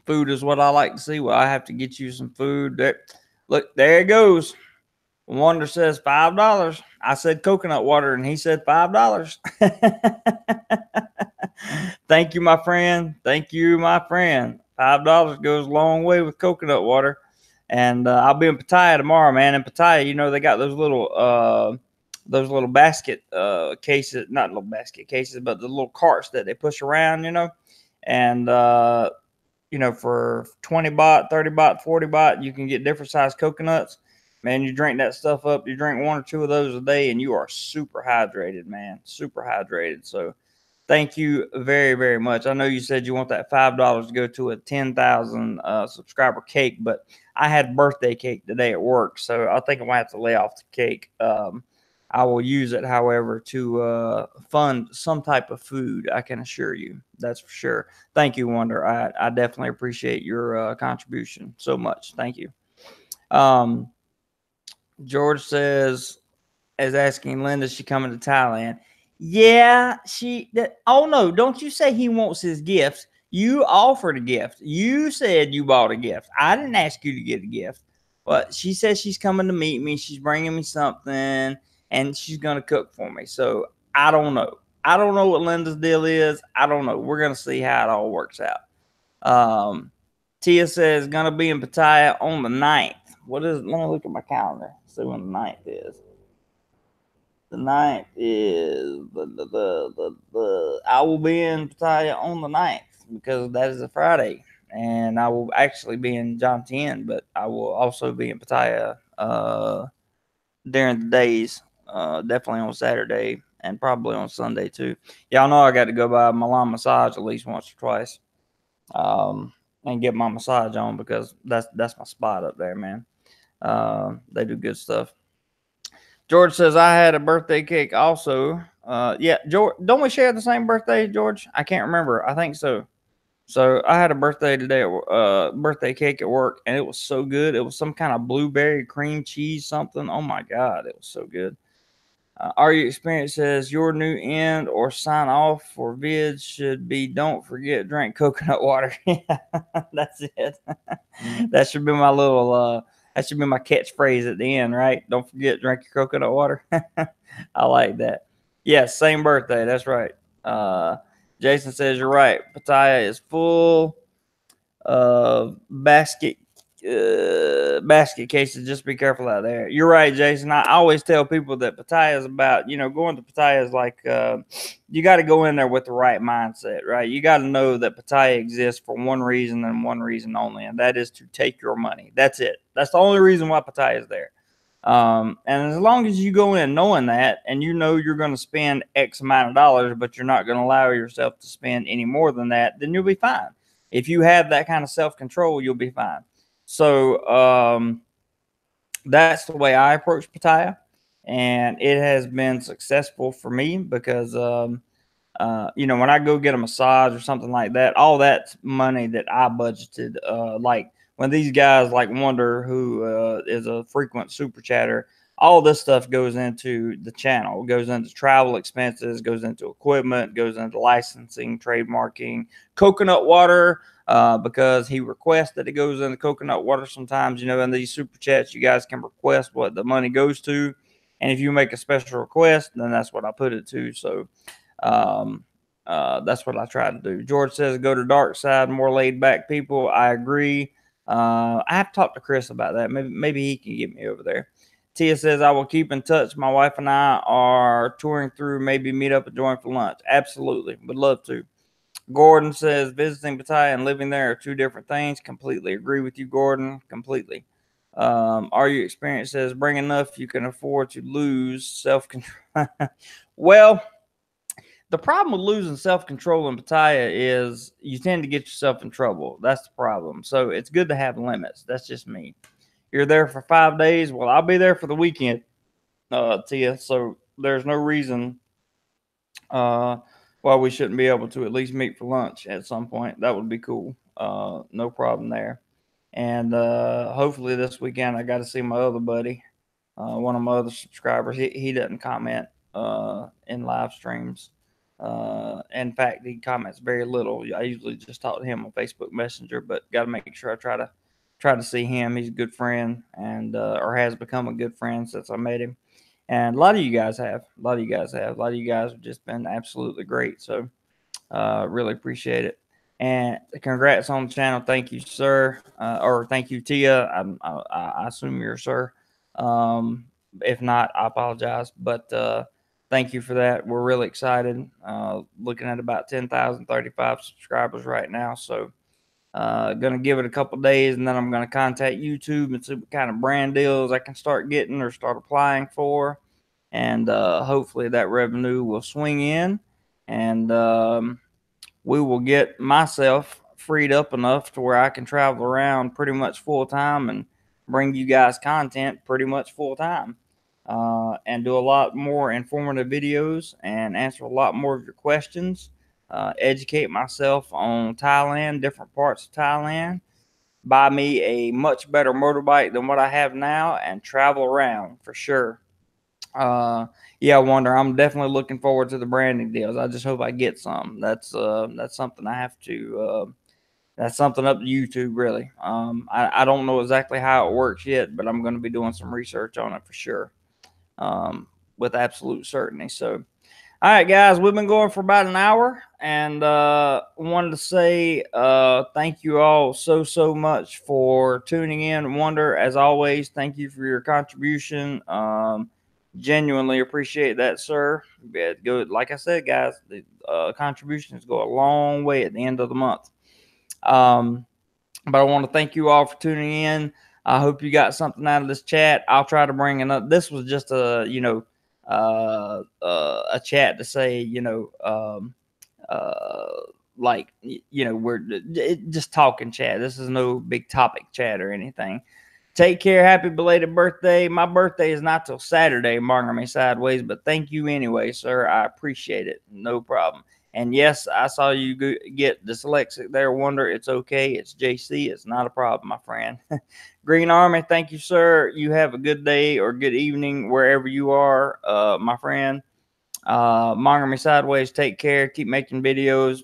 Speaker 1: Food is what I like to see. Well, I have to get you some food. Look, there it goes. Wonder says $5. I said coconut water, and he said $5. Thank you, my friend. Thank you, my friend. $5 goes a long way with coconut water. And I'll be in Pattaya tomorrow, man. In Pattaya, they got those little basket cases, not little basket cases, but the little carts that they push around, And you know, for 20 baht, 30 baht, 40 baht, you can get different size coconuts. Man, you drink that stuff up. You drink 1 or 2 of those a day, and you are super hydrated, man. Super hydrated. So thank you very, very much. I know you said you want that $5 to go to a 10,000 subscriber cake, but I had birthday cake today at work, so I think I might have to lay off the cake. I will use it, however, to fund some type of food. I can assure you, that's for sure. Thank you, Wonder. I definitely appreciate your contribution so much. Thank you. Um, George says, is asking Linda, is she coming to Thailand? Yeah, oh no, don't you say he wants his gifts. You offered a gift. You said you bought a gift. I didn't ask you to get a gift. But she says she's coming to meet me. She's bringing me something and she's going to cook for me. So I don't know. I don't know what Linda's deal is. I don't know. We're going to see how it all works out. Tia says going to be in Pattaya on the 9th. What is it? Let me look at my calendar. See when the 9th is. The 9th is I will be in Pattaya on the 9th because that is a Friday, and I will actually be in John 10, but I will also be in Pattaya during the days, definitely on Saturday and probably on Sunday too. Y'all know I got to go by Milan Massage at least once or twice, and get my massage on because that's my spot up there, man. They do good stuff. George says I had a birthday cake also. Yeah, George, don't we share the same birthday, George? I can't remember. I think so. So I had a birthday today, birthday cake at work, and it was so good. It was some kind of blueberry cream cheese something. Oh my god, it was so good. Are you experienced says your new end or sign off for vids should be don't forget drink coconut water. Yeah, that's it. That should be my little that should be my catchphrase at the end, right? Don't forget drink your coconut water. I like that. Yes, same birthday. That's right. Jason says you're right. Pattaya is full basket cases. Just be careful out there. You're right, Jason. I always tell people that Pattaya is about, going to Pattaya is like you got to go in there with the right mindset, right? You got to know that Pattaya exists for one reason and one reason only, and that is to take your money. That's it. That's the only reason why Pattaya is there. And as long as you go in knowing that, and you know you're going to spend X amount of dollars, but you're not going to allow yourself to spend any more than that, then you'll be fine. If you have that kind of self-control, you'll be fine. So that's the way I approach Pattaya, and it has been successful for me because when I go get a massage or something like that, all that's money that I budgeted. Like when these guys like Wonder, who is a frequent super chatter, all this stuff goes into the channel, goes into travel expenses, goes into equipment, goes into licensing, trademarking, coconut water. Because he requests that it goes into coconut water sometimes, in these super chats, you guys can request what the money goes to. And if you make a special request, then that's what I put it to. So, that's what I try to do. George says go to dark side, more laid back people. I agree. I have to talk to Chris about that. Maybe he can get me over there. Tia says I will keep in touch. My wife and I are touring through. Maybe meet up and join for lunch. Absolutely, would love to. Gordon says visiting Pattaya and living there are two different things. Completely agree with you, Gordon. Completely. Are you experienced says bring enough you can afford to lose self-control. Well, the problem with losing self-control in Pattaya is you tend to get yourself in trouble. That's the problem. So it's good to have limits. That's just me. You're there for 5 days. Well, I'll be there for the weekend, Tia. So there's no reason why we shouldn't be able to at least meet for lunch at some point. That would be cool. No problem there. And hopefully this weekend I got to see my other buddy, one of my other subscribers. He doesn't comment in live streams. In fact, he comments very little. I usually just talk to him on Facebook Messenger, but got to make sure I try to see him. He's a good friend and or has become a good friend since I met him. And a lot of you guys have. A lot of you guys have just been absolutely great. So really appreciate it. And congrats on the channel. Thank you, sir. Or thank you, Tia. I assume you're a sir. If not, I apologize. But thank you for that. We're really excited. Looking at about 10,035 subscribers right now. So gonna give it a couple days, and then I'm gonna contact YouTube and see what kind of brand deals I can start getting or start applying for, and hopefully that revenue will swing in, and we will get myself freed up enough to where I can travel around pretty much full time and bring you guys content pretty much full time, and do a lot more informative videos and answer a lot more of your questions. Educate myself on Thailand, different parts of Thailand, buy me a much better motorbike than what I have now, and travel around for sure. Uh, yeah, Wonder, I'm definitely looking forward to the branding deals. I just hope I get some. That's something I have to. That's something up to YouTube, really. I don't know exactly how it works yet, but I'm going to be doing some research on it for sure, with absolute certainty. So, all right, guys, we've been going for about an hour, and wanted to say thank you all so much for tuning in. Wonder, as always, thank you for your contribution. Genuinely appreciate that, sir. Go, like I said, guys, the contributions go a long way at the end of the month. But I want to thank you all for tuning in. I hope you got something out of this chat. I'll try to bring another. This was just a chat to say, uh, like, we're just talking chat. This is no big topic chat or anything. Take care. Happy belated birthday. My birthday is not till Saturday, marking me sideways, but thank you anyway, sir. I appreciate it. No problem. And yes, I saw you get dyslexic there. Wonder, it's okay. It's JC. It's not a problem, my friend. Green Army, thank you, sir. You have a good day or good evening wherever you are, my friend. Monger me sideways. Take care. Keep making videos.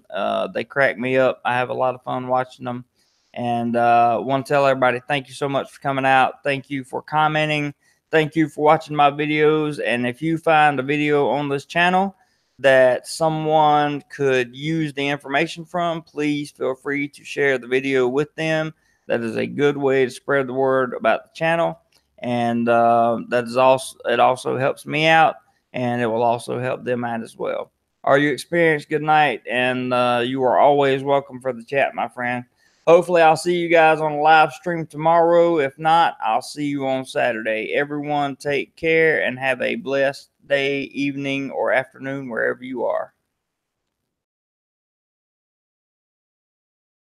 Speaker 1: They crack me up. I have a lot of fun watching them. And want to tell everybody, thank you so much for coming out. Thank you for commenting. Thank you for watching my videos. And if you find a video on this channel that someone could use the information from, please feel free to share the video with them. That is a good way to spread the word about the channel. And it also helps me out, and it will also help them out as well. Are you experienced? Good night, and you are always welcome for the chat, my friend. Hopefully, I'll see you guys on a live stream tomorrow. If not, I'll see you on Saturday. Everyone, take care and have a blessed day, evening, or afternoon, wherever you are.